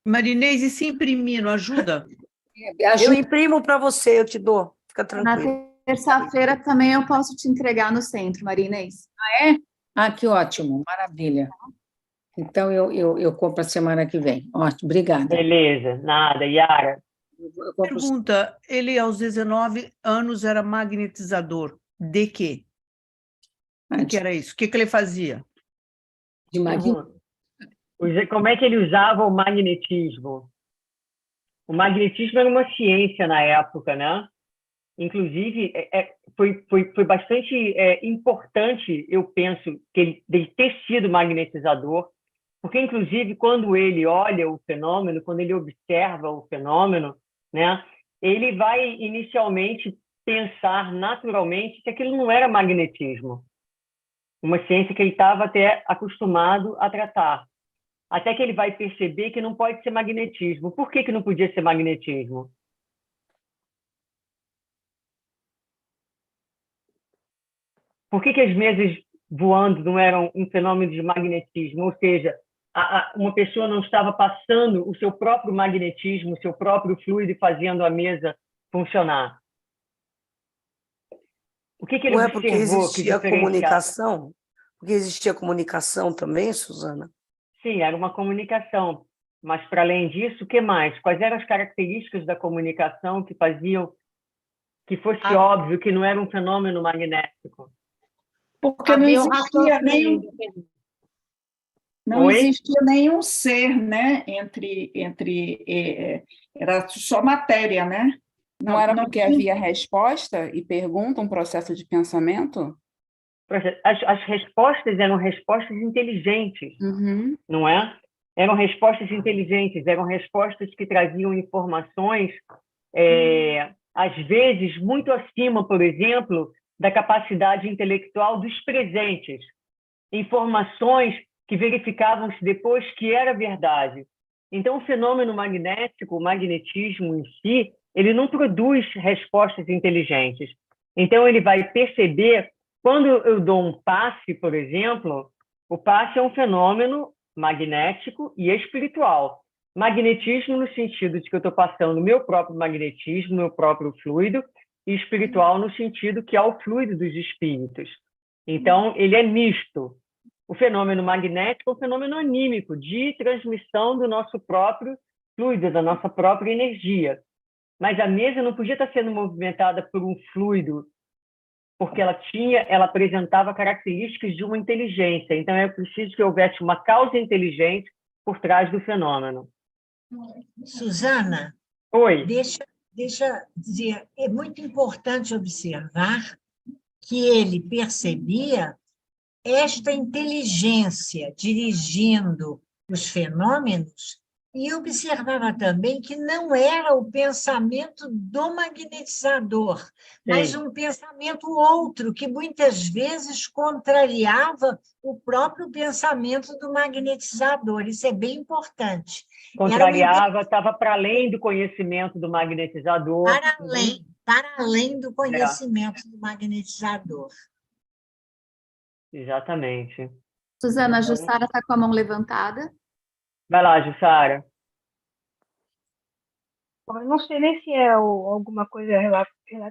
Marinês, e se imprimir, não ajuda? Eu imprimo para você, eu te dou. Fica tranquilo. Na terça-feira também eu posso te entregar no centro, Maria Inês. Ah, é? Ah, que ótimo, maravilha. Então, eu compro a semana que vem. Ótimo, obrigada. Beleza, nada. Yara? Pergunta, ele aos 19 anos era magnetizador. De quê? O que era isso? O que ele fazia? De magnetismo. Como é que ele usava o magnetismo? O magnetismo era uma ciência na época, né? Inclusive, foi bastante importante, eu penso, que ele ter sido magnetizador, porque, inclusive, quando ele olha o fenômeno, quando ele observa o fenômeno, né, ele vai inicialmente pensar naturalmente que aquilo não era magnetismo, uma ciência que ele estava até acostumado a tratar, até que ele vai perceber que não pode ser magnetismo. Por que não podia ser magnetismo? Por que as mesas voando não eram um fenômeno de magnetismo? Ou seja, uma pessoa não estava passando o seu próprio magnetismo, o seu próprio fluido e fazendo a mesa funcionar. O que ele não observou? É porque existia comunicação? Porque existia comunicação também, Suzana? Sim, era uma comunicação. Mas, para além disso, o que mais? Quais eram as características da comunicação que faziam que fosse óbvio que não era um fenômeno magnético? Porque não existia nenhum ser, né? Era só matéria, né? Não era porque havia resposta e pergunta, um processo de pensamento? As respostas eram respostas inteligentes, não é? Eram respostas inteligentes, eram respostas que traziam informações, às vezes, muito acima, por exemplo, da capacidade intelectual dos presentes. Informações que verificavam-se depois que era verdade. Então, o fenômeno magnético, o magnetismo em si, ele não produz respostas inteligentes. Então, ele vai perceber, quando eu dou um passe, por exemplo, o passe é um fenômeno magnético e espiritual. Magnetismo no sentido de que eu estou passando o meu próprio magnetismo, meu próprio fluido, e espiritual no sentido que é o fluido dos espíritos. Então, ele é misto. O fenômeno magnético é um fenômeno anímico, de transmissão do nosso próprio fluido, da nossa própria energia. Mas a mesa não podia estar sendo movimentada por um fluido, porque ela apresentava características de uma inteligência. Então, é preciso que houvesse uma causa inteligente por trás do fenômeno. Suzana, oi. Deixa dizer, é muito importante observar que ele percebia esta inteligência dirigindo os fenômenos e observava também que não era o pensamento do magnetizador, mas um pensamento outro, que muitas vezes contrariava o próprio pensamento do magnetizador. Isso é bem importante. Contrariava, estava para além do conhecimento do magnetizador. Para além do conhecimento do magnetizador. Exatamente. Suzana, a Jussara está com a mão levantada. Vai lá, Jussara. Bom, eu não sei nem se é alguma coisa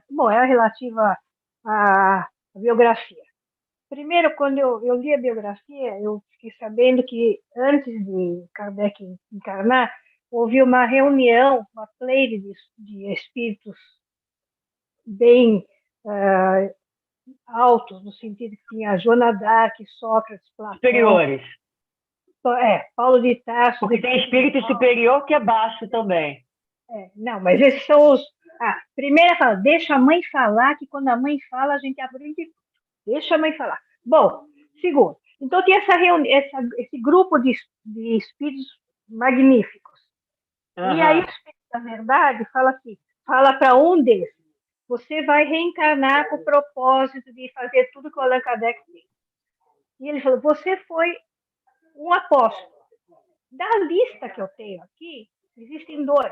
bom, é relativa à biografia. Primeiro, quando eu li a biografia, eu fiquei sabendo que antes de Kardec encarnar, houve uma reunião, uma pleide de espíritos bem altos, no sentido que tinha Joana d'Arc, Sócrates, Platão. Superiores. Paulo de Tarso. Porque tem espírito superior que é baixo também. Não, mas esses são os... primeiro fala, deixa a mãe falar, que quando a mãe fala, a gente aprende. Deixa a mãe falar. Bom, segundo, então tem esse grupo de espíritos magníficos. E aí o Espírito da Verdade fala para um deles, você vai reencarnar com o propósito de fazer tudo que o Allan Kardec fez. E ele falou, você foi um apóstolo. Da lista que eu tenho aqui, existem dois,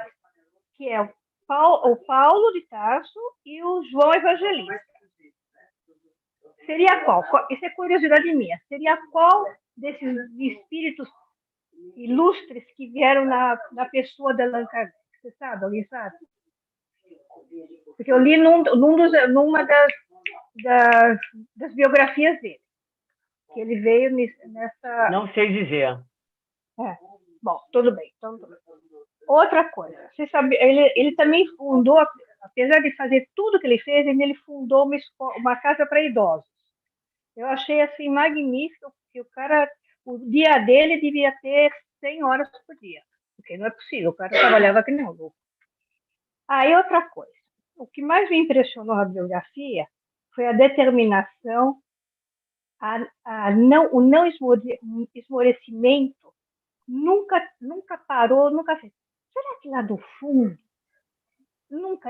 que é o Paulo de Tarso e o João Evangelista. Seria qual? Isso é curiosidade minha. Seria qual desses espíritos ilustres que vieram na pessoa de Allan Kardec? Você sabe? Alguém sabe? Porque eu li numa das biografias dele, que ele veio nessa... Não sei dizer. Bom, tudo bem. Então, outra coisa, você sabe, ele também fundou, apesar de fazer tudo que ele fez, ele fundou uma casa para idosos. Eu achei assim magnífico, que o dia dele devia ter 100 horas por dia, porque não é possível, o cara trabalhava que nem um louco. Aí outra coisa, o que mais me impressionou na biografia foi a determinação, o não esmorecimento, nunca parou, nunca fez. Será que lá do fundo,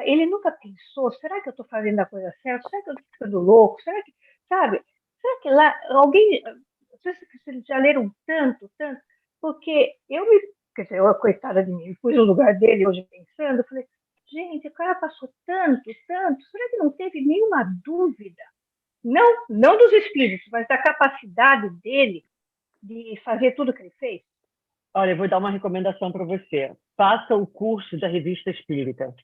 ele nunca pensou, será que eu estou fazendo a coisa certa? Será que eu estou ficando louco? Será que, sabe? Será que lá alguém, vocês já leram tanto, porque quer dizer, eu, coitada de mim, me pus no lugar dele hoje pensando, eu falei, gente, o cara passou tanto, será que não teve nenhuma dúvida? Não dos espíritos, mas da capacidade dele de fazer tudo o que ele fez? Olha, eu vou dar uma recomendação para você. Faça o curso da Revista Espírita.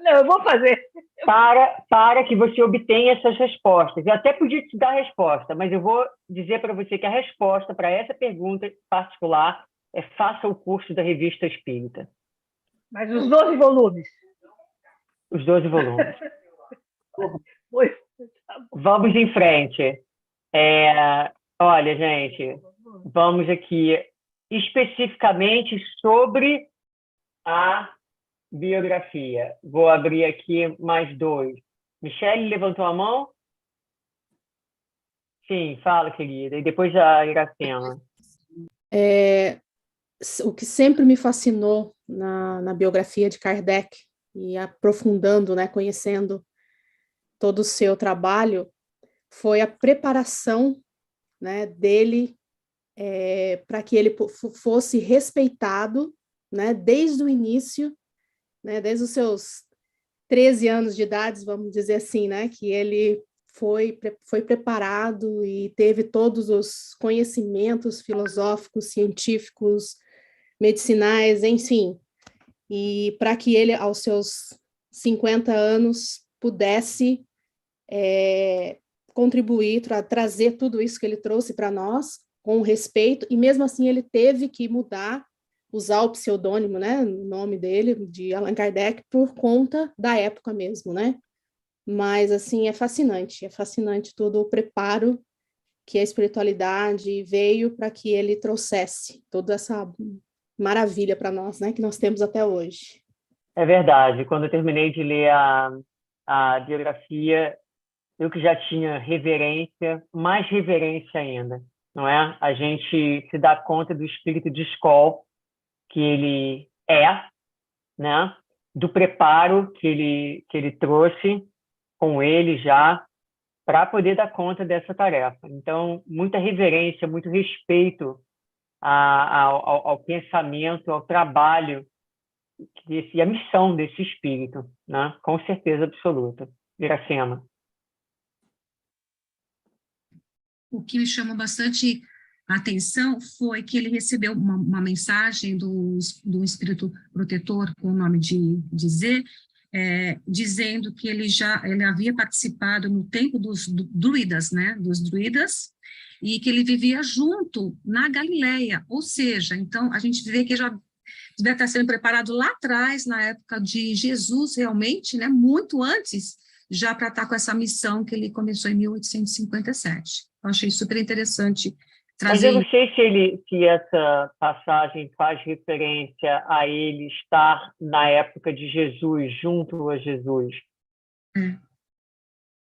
Não, eu vou fazer. Para que você obtenha essas respostas. Eu até podia te dar a resposta, mas eu vou dizer para você que a resposta para essa pergunta particular é faça o curso da Revista Espírita. Mas os 12 volumes? Os 12 volumes. Vamos em frente. Olha, gente, vamos aqui especificamente sobre a biografia. Vou abrir aqui mais dois. Michele levantou a mão? Sim, fala, querida. E depois a Iracema. O que sempre me fascinou na biografia de Kardec, e aprofundando, né, conhecendo todo o seu trabalho, foi a preparação, né, dele para que ele fosse respeitado, né, desde o início, né, desde os seus 13 anos de idade, vamos dizer assim, né, que ele foi preparado e teve todos os conhecimentos filosóficos, científicos, medicinais, enfim, e para que ele, aos seus 50 anos, pudesse contribuir, trazer tudo isso que ele trouxe para nós, com respeito, e mesmo assim ele teve que mudar, usar o pseudônimo, né, o nome dele, de Allan Kardec, por conta da época mesmo, né? Mas, assim, é fascinante todo o preparo que a espiritualidade veio para que ele trouxesse toda essa maravilha para nós, né, que nós temos até hoje. É verdade. Quando eu terminei de ler a biografia, eu que já tinha reverência, mais reverência ainda, não é? A gente se dá conta do espírito de escola que ele né? Do preparo que ele trouxe com ele já para poder dar conta dessa tarefa. Então, muita reverência, muito respeito ao pensamento, ao trabalho e à missão desse espírito, né? Com certeza absoluta. Iracema. o que me chamou bastante a atenção foi que ele recebeu uma mensagem do espírito protetor, com o nome de Z, dizendo que ele havia participado no tempo dos druidas, né, dos druidas, e que ele vivia junto na Galileia, ou seja, então a gente vê que já devia estar sendo preparado lá atrás, na época de Jesus, realmente, né, muito antes, já para estar com essa missão que ele começou em 1857. Eu achei super interessante trazer. Mas eu não sei se essa passagem faz referência a ele estar na época de Jesus, junto a Jesus.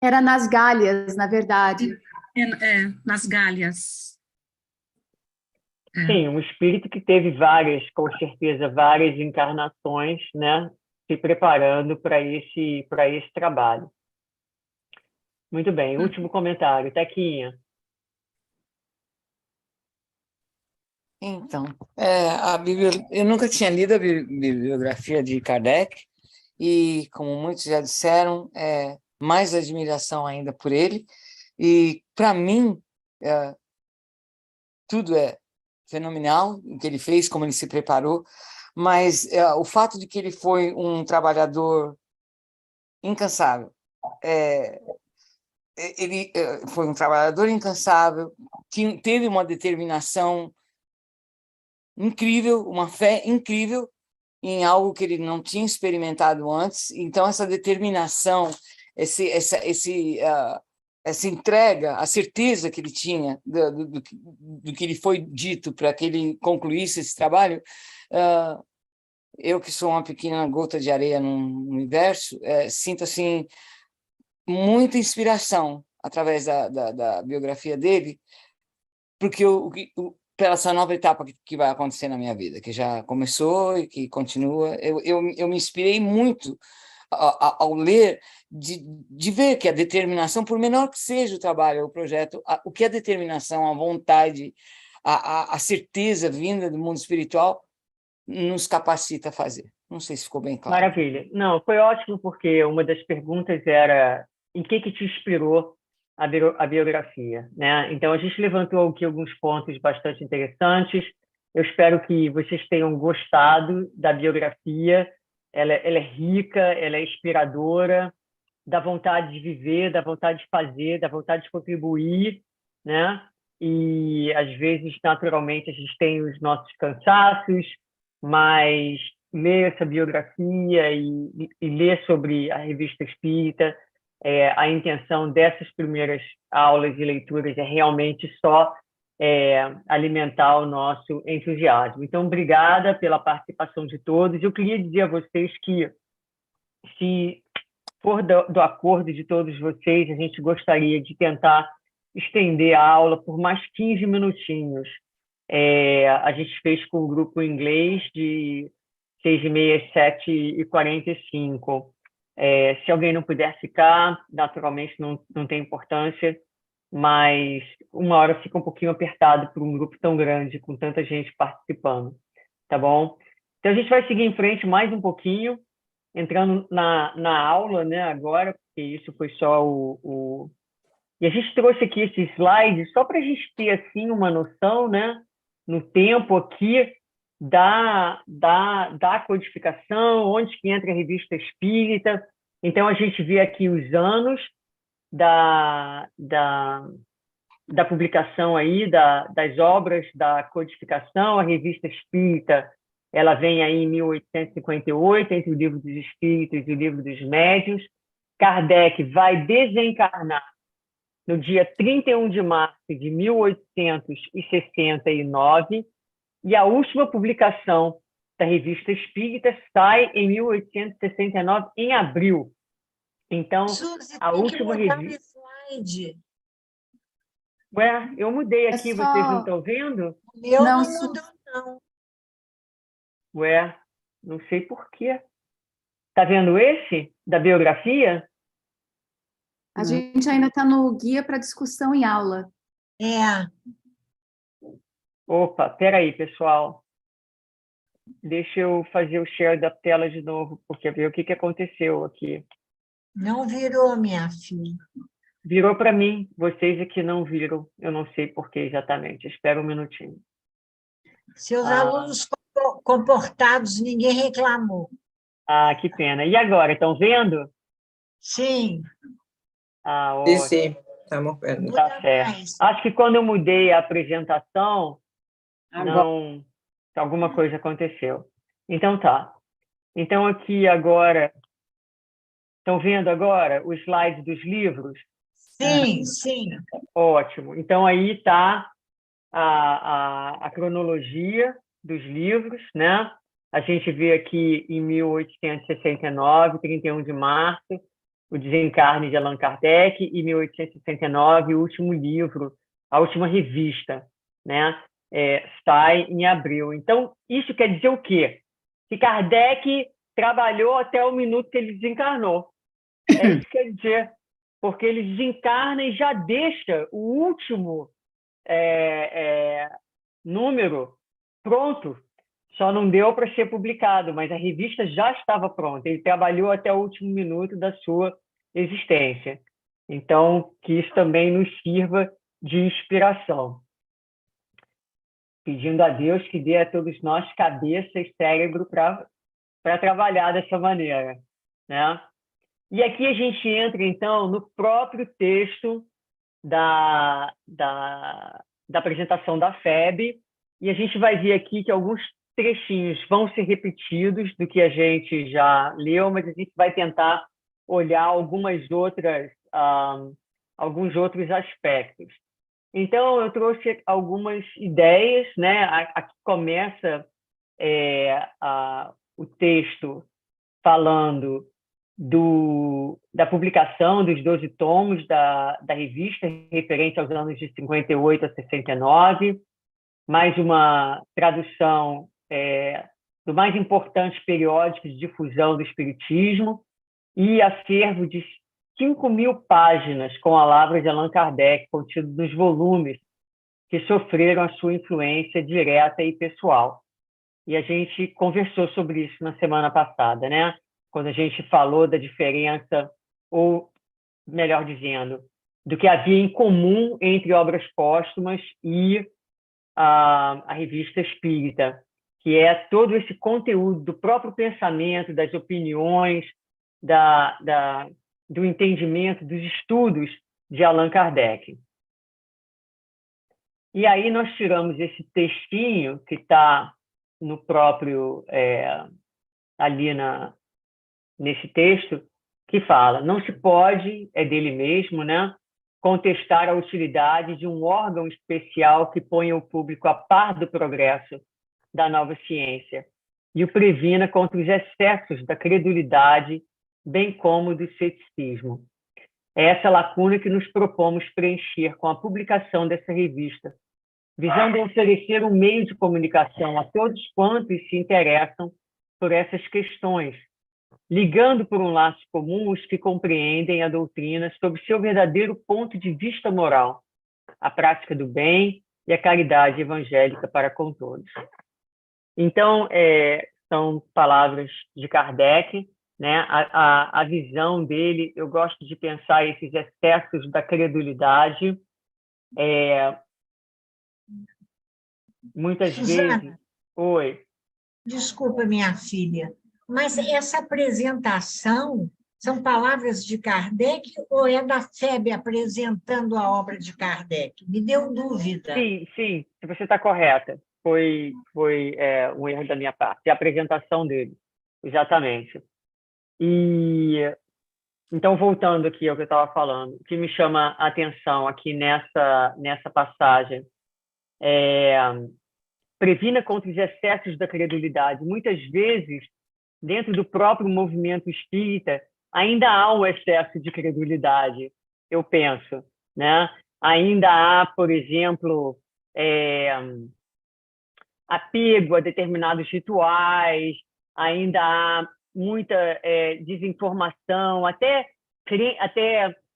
Era nas Gálias, na verdade. Nas Gálias. Sim, um espírito que teve com certeza, várias encarnações, né, se preparando para esse trabalho. Muito bem, último comentário, Tequinha. Então, eu nunca tinha lido a bibliografia de Kardec e, como muitos já disseram, mais admiração ainda por ele. E, para mim, tudo é fenomenal, o que ele fez, como ele se preparou, mas o fato de que ele foi um trabalhador incansável, ele foi um trabalhador incansável, que teve uma determinação incrível, uma fé incrível em algo que ele não tinha experimentado antes. Então, essa determinação, essa entrega, a certeza que ele tinha do que lhe foi dito para que ele concluísse esse trabalho, eu que sou uma pequena gota de areia no universo, sinto assim muita inspiração através da biografia dele, porque pela essa nova etapa que vai acontecer na minha vida, que já começou e que continua. Eu me inspirei muito ao ler, de ver que a determinação, por menor que seja o trabalho, o projeto, o que a determinação, a vontade, a certeza vinda do mundo espiritual nos capacita a fazer. Não sei se ficou bem claro. Maravilha. Não, foi ótimo, porque uma das perguntas era em que te inspirou a biografia, né? Então, a gente levantou aqui alguns pontos bastante interessantes. Eu espero que vocês tenham gostado da biografia. Ela é rica, ela é inspiradora, dá vontade de viver, dá vontade de fazer, dá vontade de contribuir, né? E, às vezes, naturalmente, a gente tem os nossos cansaços, mas ler essa biografia e ler sobre a Revista Espírita, a intenção dessas primeiras aulas e leituras é realmente só alimentar o nosso entusiasmo. Então, obrigada pela participação de todos. Eu queria dizer a vocês que, se for do acordo de todos vocês, a gente gostaria de tentar estender a aula por mais 15 minutinhos. A gente fez com o grupo inglês de 6h30 às 7h45. Se alguém não puder ficar, naturalmente não tem importância, mas uma hora fica um pouquinho apertado para um grupo tão grande, com tanta gente participando, tá bom? Então, a gente vai seguir em frente mais um pouquinho, entrando na aula, né, agora, porque isso foi só E a gente trouxe aqui esses slides só para a gente ter, assim, uma noção, né, no tempo aqui, da codificação, onde que entra a Revista Espírita. Então, a gente vê aqui os anos da publicação aí, das obras da codificação. A Revista Espírita, ela vem aí em 1858, entre o Livro dos Espíritos e o Livro dos Médiuns. Kardec vai desencarnar no dia 31 de março de 1869, e a última publicação da Revista Espírita sai em 1869, em abril. Então, Suzy, a última revista... Ué, eu mudei aqui, vocês não estão vendo? Eu não mudou, não. Ué, não sei por quê. Está vendo esse, da biografia? A gente ainda está no guia para discussão em aula. Opa, peraí, pessoal. Deixa eu fazer o share da tela de novo, porque ver o que aconteceu aqui. Não virou, minha filha. virou para mim. Vocês aqui não viram. Eu não sei por que exatamente. Espera um minutinho. Seus alunos comportados, ninguém reclamou. Ah, que pena. E agora, estão vendo? Sim. Ah, Sim, ótimo. sim, estamos vendo. Tá certo. Acho que quando eu mudei a apresentação, não, alguma coisa aconteceu. Então tá. Então aqui agora, estão vendo agora os slides dos livros? Sim, sim. Ótimo. Então aí está a cronologia dos livros, né? A gente vê aqui em 1869, 31 de março, o Desencarne de Allan Kardec, e 1869, o último livro, a última revista, né? Sai em abril. Então, isso quer dizer o quê? Que Kardec trabalhou até o minuto que ele desencarnou. É isso que quer dizer, porque ele desencarna e já deixa o último número pronto. Só não deu para ser publicado, mas a revista já estava pronta. Ele trabalhou até o último minuto da sua existência. Então, que isso também nos sirva de inspiração. Pedindo a Deus que dê a todos nós cabeça e cérebro para trabalhar dessa maneira, né? E aqui a gente entra, então, no próprio texto da apresentação da FEB, e a gente vai ver aqui que alguns trechinhos vão ser repetidos do que a gente já leu, mas a gente vai tentar olhar alguns outros aspectos. Então, eu trouxe algumas ideias, né? Aqui começa o texto falando da publicação dos 12 tomos da revista, referente aos anos de 58 a 69, mais uma tradução do mais importante periódico de difusão do Espiritismo e acervo de 5.000 páginas com palavras de Allan Kardec, contido nos volumes que sofreram a sua influência direta e pessoal. E a gente conversou sobre isso na semana passada, né? Quando a gente falou da diferença, ou, melhor dizendo, do que havia em comum entre obras póstumas e a Revista Espírita, que é todo esse conteúdo do próprio pensamento, das opiniões, do entendimento, dos estudos de Allan Kardec. E aí nós tiramos esse textinho que está no próprio, ali nesse texto, que fala: não se pode, é dele mesmo, né, contestar a utilidade de um órgão especial que ponha o público a par do progresso da nova ciência e o previna contra os excessos da credulidade, bem como do ceticismo. É essa lacuna que nos propomos preencher com a publicação dessa revista, visando oferecer um meio de comunicação a todos quantos se interessam por essas questões, ligando por um laço comum os que compreendem a doutrina sob seu verdadeiro ponto de vista moral, a prática do bem e a caridade evangélica para com todos. Então, são palavras de Kardec, né? A visão dele, eu gosto de pensar esses excessos da credulidade, muitas Suzana, vezes... Oi. Desculpa, minha filha, mas essa apresentação são palavras de Kardec ou é da FEB apresentando a obra de Kardec? Me deu dúvida. Sim, você está correta. Foi um erro da minha parte. A apresentação dele, exatamente. E então, voltando aqui ao que eu estava falando, o que me chama a atenção aqui nessa passagem previna contra os excessos da credulidade. Muitas vezes, dentro do próprio movimento espírita, ainda há um excesso de credulidade, eu penso, né? Ainda há, por exemplo, apego a determinados rituais, ainda há muita desinformação, até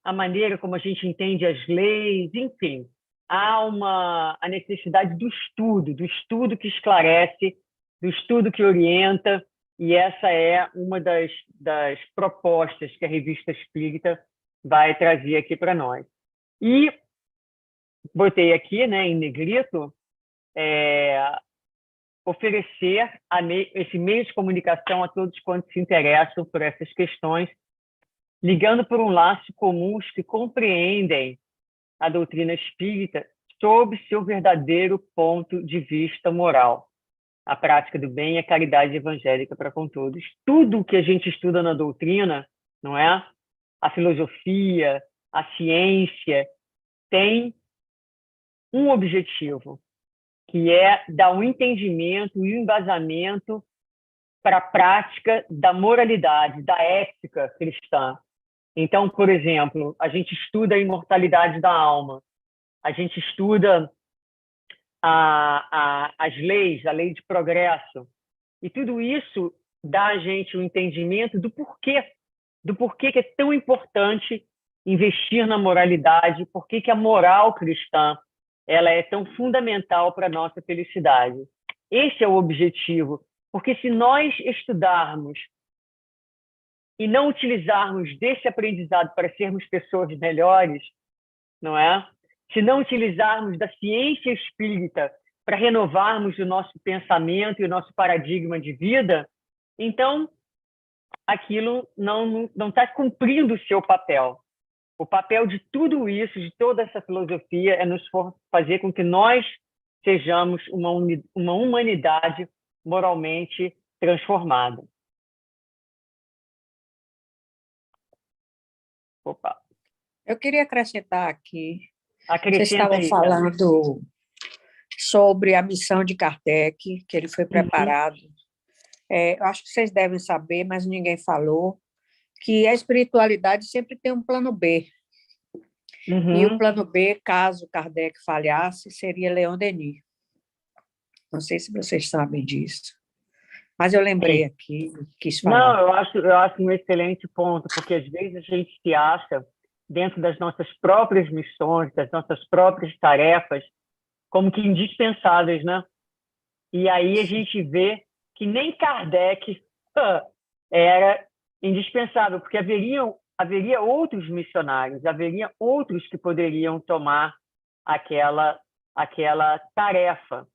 a maneira como a gente entende as leis, enfim. Há a necessidade do estudo que esclarece, do estudo que orienta, e essa é uma das propostas que a Revista Espírita vai trazer aqui para nós. E botei aqui, né, em negrito, oferecer esse meio de comunicação a todos quantos se interessam por essas questões, ligando por um laço comum os que compreendem a doutrina espírita sob seu verdadeiro ponto de vista moral, a prática do bem e a caridade evangélica para com todos. Tudo o que a gente estuda na doutrina, não é? A filosofia, a ciência, tem um objetivo, que é dar um entendimento e um embasamento para a prática da moralidade, da ética cristã. Então, por exemplo, a gente estuda a imortalidade da alma, a gente estuda as leis, a lei de progresso, e tudo isso dá a gente um entendimento do porquê que é tão importante investir na moralidade, porquê que a moral cristã ela é tão fundamental para a nossa felicidade. Esse é o objetivo, porque se nós estudarmos e não utilizarmos desse aprendizado para sermos pessoas melhores, não é? Se não utilizarmos da ciência espírita para renovarmos o nosso pensamento e o nosso paradigma de vida, então aquilo não está cumprindo o seu papel. O papel de tudo isso, de toda essa filosofia, é nos fazer com que nós sejamos uma humanidade moralmente transformada. Opa. Eu queria acrescentar aqui. Vocês estavam falando sobre a missão de Kardec, que ele foi preparado. Eu acho que vocês devem saber, mas ninguém falou, que a espiritualidade sempre tem um plano B. E o plano B, caso Kardec falhasse, seria Leon Denis. Não sei se vocês sabem disso. Mas eu lembrei aqui, quis falar. Não, eu acho um excelente ponto, porque às vezes a gente se acha, dentro das nossas próprias missões, das nossas próprias tarefas, como que indispensáveis, né? E aí a gente vê que nem Kardec era indispensável, porque haveria outros missionários, haveria outros que poderiam tomar aquela tarefa.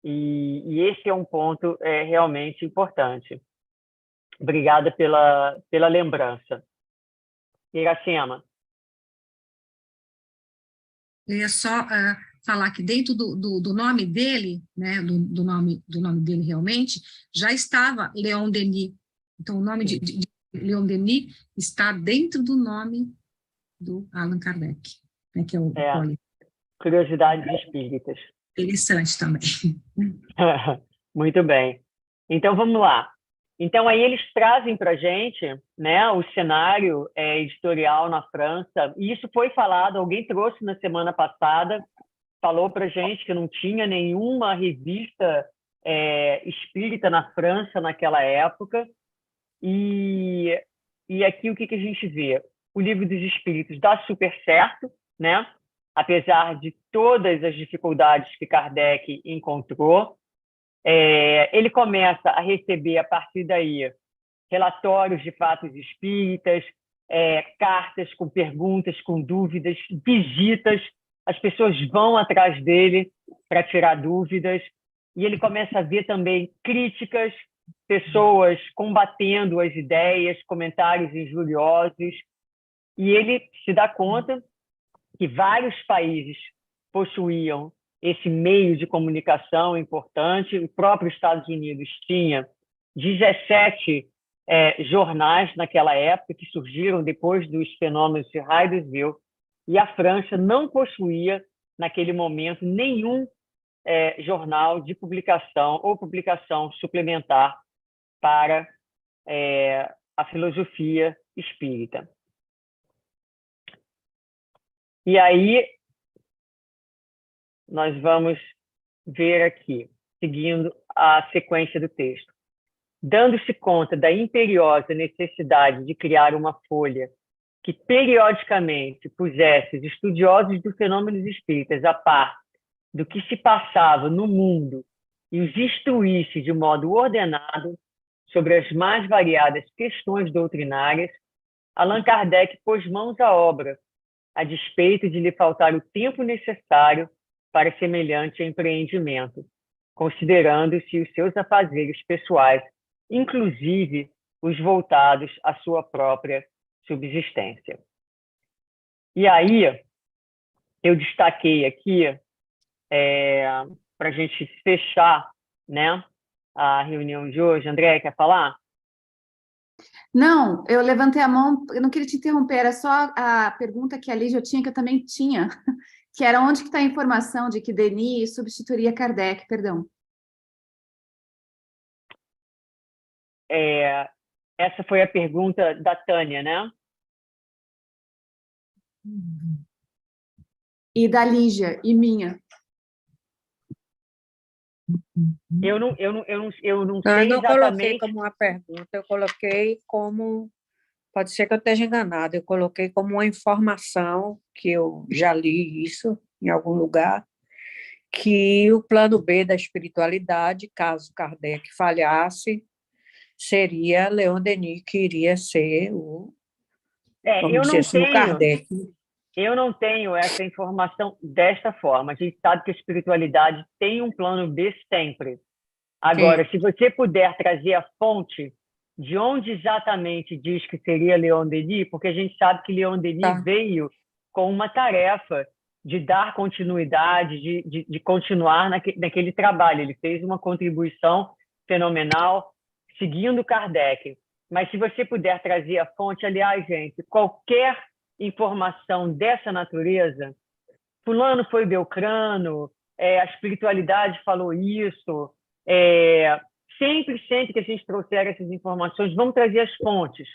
E esse é um ponto realmente importante. Obrigada pela lembrança. Iracema. Eu ia só falar que dentro do nome dele, né, do nome dele realmente, já estava Leon Denis. Então, o nome de Leon Denis está dentro do nome do Allan Kardec, né, que é o Curiosidades Espíritas. Interessante também. Muito bem. Então, vamos lá. Então, aí eles trazem para a gente, né, o cenário editorial na França, e isso foi falado, alguém trouxe na semana passada, falou para a gente que não tinha nenhuma revista espírita na França naquela época, e aqui o que a gente vê? O Livro dos Espíritos dá super certo, né? Apesar de todas as dificuldades que Kardec encontrou, ele começa a receber, a partir daí, relatórios de fatos espíritas, cartas com perguntas, com dúvidas, visitas, as pessoas vão atrás dele para tirar dúvidas, e ele começa a ver também críticas, pessoas combatendo as ideias, comentários injuriosos, e ele se dá conta que vários países possuíam esse meio de comunicação importante. O próprio Estados Unidos tinha 17 jornais naquela época, que surgiram depois dos fenômenos de Hydesville, e a França não possuía, naquele momento, nenhum jornal de publicação ou publicação suplementar para a filosofia espírita. E aí, nós vamos ver aqui, seguindo a sequência do texto. Dando-se conta da imperiosa necessidade de criar uma folha que periodicamente pusesse os estudiosos dos fenômenos espíritas a par do que se passava no mundo e os instruísse de modo ordenado sobre as mais variadas questões doutrinárias, Allan Kardec pôs mãos à obra, a despeito de lhe faltar o tempo necessário para semelhante empreendimento, considerando-se os seus afazeres pessoais, inclusive os voltados à sua própria subsistência. E aí, eu destaquei aqui, para a gente fechar, né, a reunião de hoje. André, quer falar? Não, eu levantei a mão, eu não queria te interromper, era só a pergunta que a Lígia tinha, que eu também tinha, que era onde que está a informação de que Denis substituiria Kardec, perdão. Essa foi a pergunta da Tânia, né? E da Lígia, e minha. Eu não sei Eu não exatamente. coloquei como uma pergunta, eu coloquei como, pode ser que eu esteja enganada, eu coloquei como uma informação, que eu já li isso em algum lugar, que o plano B da espiritualidade, caso Kardec falhasse, seria Leon Denis, que iria ser o, vamos dizer assim, o Kardec. Eu não tenho essa informação desta forma. A gente sabe que a espiritualidade tem um plano B sempre. Agora, se você puder trazer a fonte de onde exatamente diz que seria Leon Denis, porque a gente sabe que Leon Denis veio com uma tarefa de dar continuidade, de continuar naquele trabalho. Ele fez uma contribuição fenomenal seguindo Kardec. Mas se você puder trazer a fonte, aliás, gente, qualquer informação dessa natureza, fulano foi Beltrano, a espiritualidade falou isso, sempre que a gente trouxer essas informações, vamos trazer as fontes,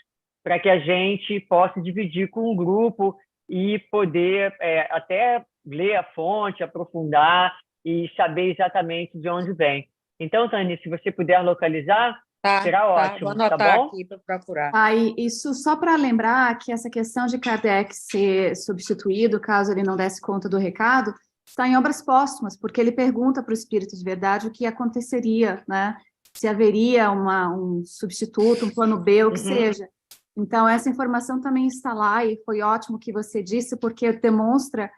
para que a gente possa dividir com o grupo e poder até ler a fonte, aprofundar e saber exatamente de onde vem. Então, Tânia, se você puder localizar, será ótimo. Vou anotar tá bom? aqui para procurar. Isso só para lembrar que essa questão de Kardec ser substituído, caso ele não desse conta do recado, está em Obras Póstumas, porque ele pergunta para o Espírito de Verdade o que aconteceria, né? Se haveria um substituto, um plano B, ou o que seja. Então, essa informação também está lá, e foi ótimo que você disse, porque demonstra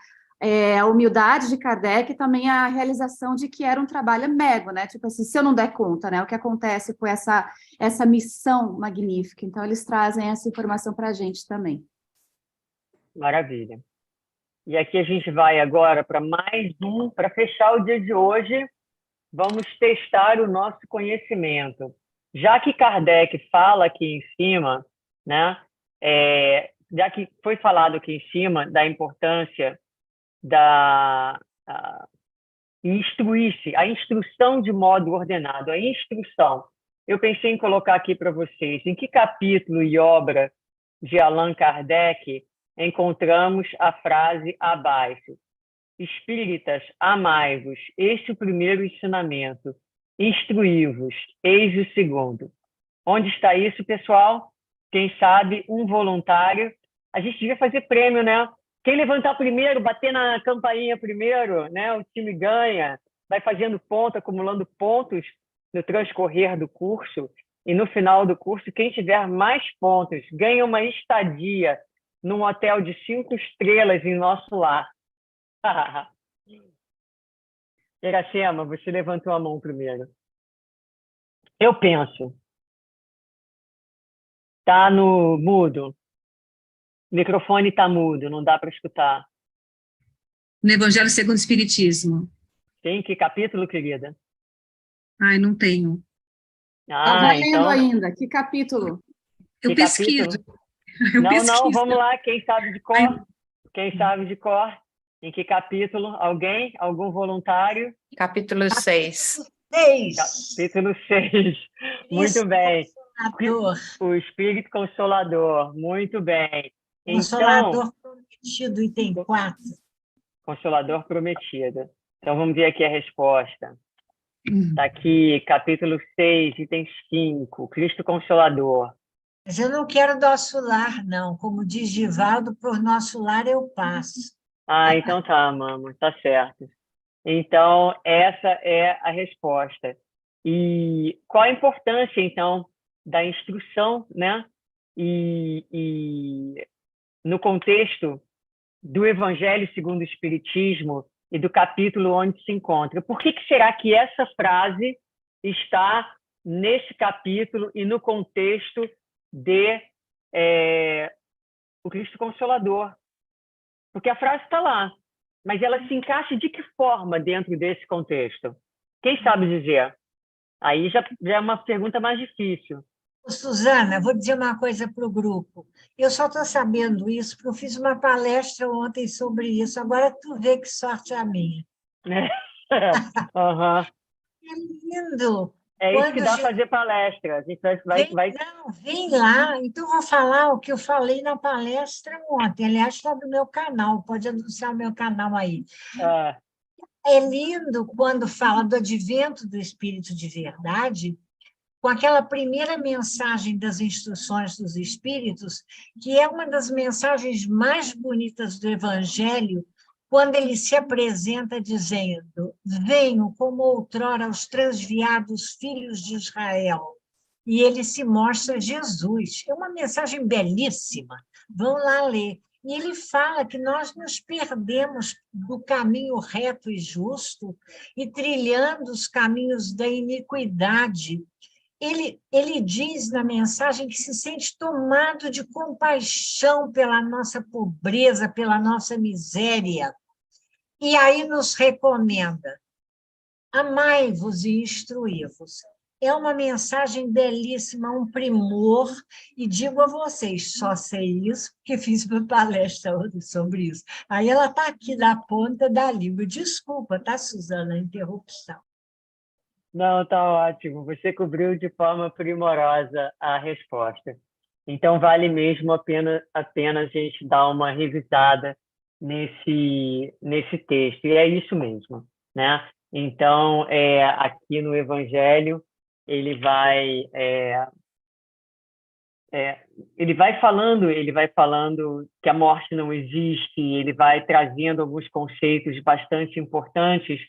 a humildade de Kardec e também a realização de que era um trabalho mego, né? Tipo assim, se eu não der conta, né? O que acontece com essa missão magnífica. Então, eles trazem essa informação para a gente também. Maravilha. E aqui a gente vai agora para mais para fechar o dia de hoje, vamos testar o nosso conhecimento. Já que Kardec fala aqui em cima, né? Já que foi falado aqui em cima da importância da instruir-se, a instrução de modo ordenado, a instrução. Eu pensei em colocar aqui para vocês em que capítulo e obra de Allan Kardec encontramos a frase abaixo: Espíritas, amai-vos, este é o primeiro ensinamento, instruí-vos, eis o segundo. Onde está isso, pessoal? Quem sabe, um voluntário. A gente devia fazer prêmio, né? Quem levantar primeiro, bater na campainha primeiro, né? O time ganha, vai fazendo ponto, acumulando pontos no transcorrer do curso, e no final do curso, quem tiver mais pontos ganha uma estadia num hotel de 5 estrelas em nosso lar. Iracema, você levantou a mão primeiro. Eu penso. Tá no mudo. O microfone está mudo, não dá para escutar. No Evangelho segundo o Espiritismo. Tem que capítulo, querida? Ai, não tenho. Está valendo ainda. Que capítulo? Eu pesquiso. Não, vamos lá. Quem sabe de cor? Quem sabe de cor? Em que capítulo? Alguém? Algum voluntário? Capítulo 6. Capítulo 6. Muito bem. O Espírito Consolador. Muito bem. Consolador Prometido, item 4. Consolador Prometido. Então, vamos ver aqui a resposta. Está aqui, capítulo 6, item 5. Cristo Consolador. Mas eu não quero nosso lar, não. Como diz Givaldo, por nosso lar eu passo. Então tá, mama. Tá certo. Então, essa é a resposta. E qual a importância, então, da instrução, né? e no contexto do Evangelho segundo o Espiritismo e do capítulo onde se encontra. Por que será que essa frase está nesse capítulo e no contexto de o Cristo Consolador? Porque a frase está lá, mas ela se encaixa de que forma dentro desse contexto? Quem sabe dizer? Aí já é uma pergunta mais difícil. Suzana, vou dizer uma coisa para o grupo. Eu só estou sabendo isso porque eu fiz uma palestra ontem sobre isso. Agora tu vê que sorte é a minha. Uhum. É lindo. É isso que dá fazer palestra. A gente vai... Não, vem lá. Então, eu vou falar o que eu falei na palestra ontem. Aliás, está no meu canal. Pode anunciar o meu canal aí. É lindo quando fala do advento do Espírito de verdade, com aquela primeira mensagem das instruções dos Espíritos, que é uma das mensagens mais bonitas do Evangelho, quando ele se apresenta dizendo: venho como outrora aos transviados filhos de Israel. E ele se mostra Jesus. É uma mensagem belíssima. Vão lá ler. E ele fala que nós nos perdemos do caminho reto e justo e trilhando os caminhos da iniquidade. Ele diz na mensagem que se sente tomado de compaixão pela nossa pobreza, pela nossa miséria. E aí nos recomenda: amai-vos e instruí-vos. É uma mensagem belíssima, um primor, e digo a vocês, só sei isso porque fiz uma palestra sobre isso. Aí ela está aqui na ponta da língua. Desculpa, tá, Suzana, a interrupção. Não, tá ótimo. Você cobriu de forma primorosa a resposta. Então, vale mesmo a pena a gente dar uma revisada nesse texto. E é isso mesmo, né? Então, aqui no Evangelho, ele vai falando que a morte não existe, ele vai trazendo alguns conceitos bastante importantes.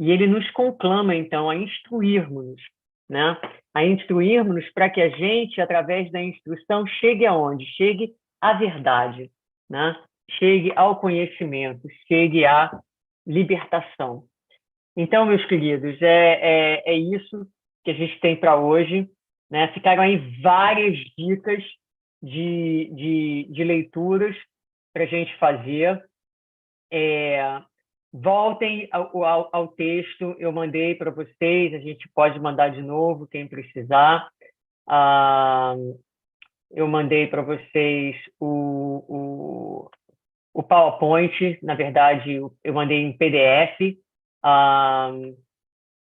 E ele nos conclama, então, a instruirmos-nos, né? A instruirmos-nos para que a gente, através da instrução, chegue aonde? Chegue à verdade, né? Chegue ao conhecimento, chegue à libertação. Então, meus queridos, é isso que a gente tem para hoje, né? Ficaram aí várias dicas de leituras para a gente fazer. Voltem ao texto, eu mandei para vocês, a gente pode mandar de novo, quem precisar. Eu mandei para vocês o PowerPoint, na verdade, eu mandei em PDF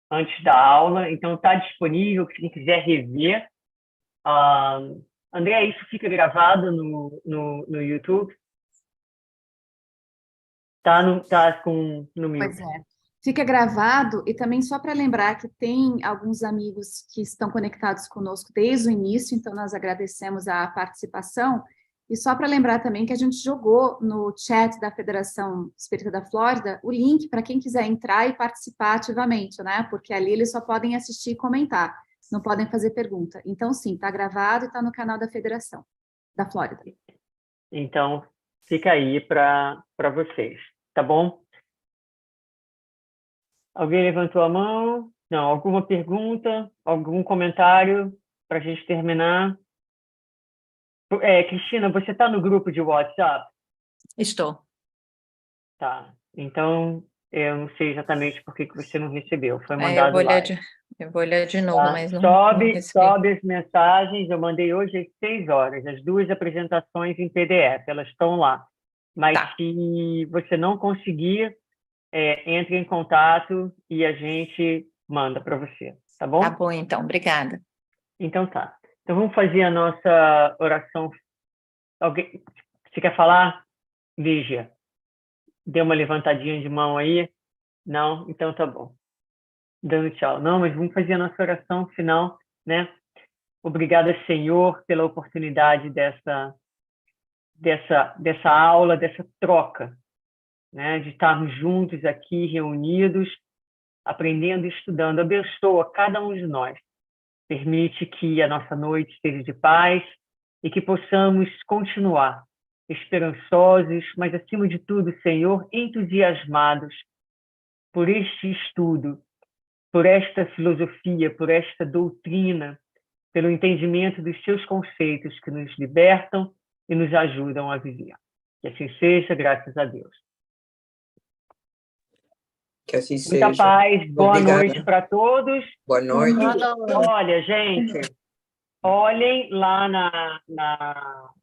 antes da aula, então está disponível, quem quiser rever. André, isso fica gravado no YouTube? Tá no mute. Pois é. Fica gravado, e também só para lembrar que tem alguns amigos que estão conectados conosco desde o início, então nós agradecemos a participação. E só para lembrar também que a gente jogou no chat da Federação Espírita da Flórida o link para quem quiser entrar e participar ativamente, né? Porque ali eles só podem assistir e comentar, não podem fazer pergunta. Então, sim, está gravado e está no canal da Federação da Flórida. Então, fica aí para vocês, tá bom? Alguém levantou a mão? Não, alguma pergunta? Algum comentário para a gente terminar? Cristina, você está no grupo de WhatsApp? Estou. Tá, então eu não sei exatamente por que você não recebeu, foi mandado eu vou olhar de novo, tá? Mas não sobe as mensagens, eu mandei hoje às 6 horas, as 2 apresentações em PDF, elas estão lá. Mas se você não conseguir, entre em contato e a gente manda para você, tá bom? Tá bom, então, obrigada. Então tá. Então vamos fazer a nossa oração. Alguém, você quer falar? Lígia, deu uma levantadinha de mão aí? Não? Então tá bom. Dando tchau. Não, mas vamos fazer a nossa oração final, né? Obrigada, Senhor, pela oportunidade dessa aula, dessa troca, né? De estarmos juntos aqui, reunidos, aprendendo e estudando. Abençoa cada um de nós. Permite que a nossa noite esteja de paz, e que possamos continuar esperançosos, mas, acima de tudo, Senhor, entusiasmados por este estudo, por esta filosofia, por esta doutrina, pelo entendimento dos seus conceitos que nos libertam e nos ajudam a viver. Que assim seja, graças a Deus. Que assim seja. Muita paz, boa Obrigada. noite para todos. Boa noite. Olha, gente, olhem lá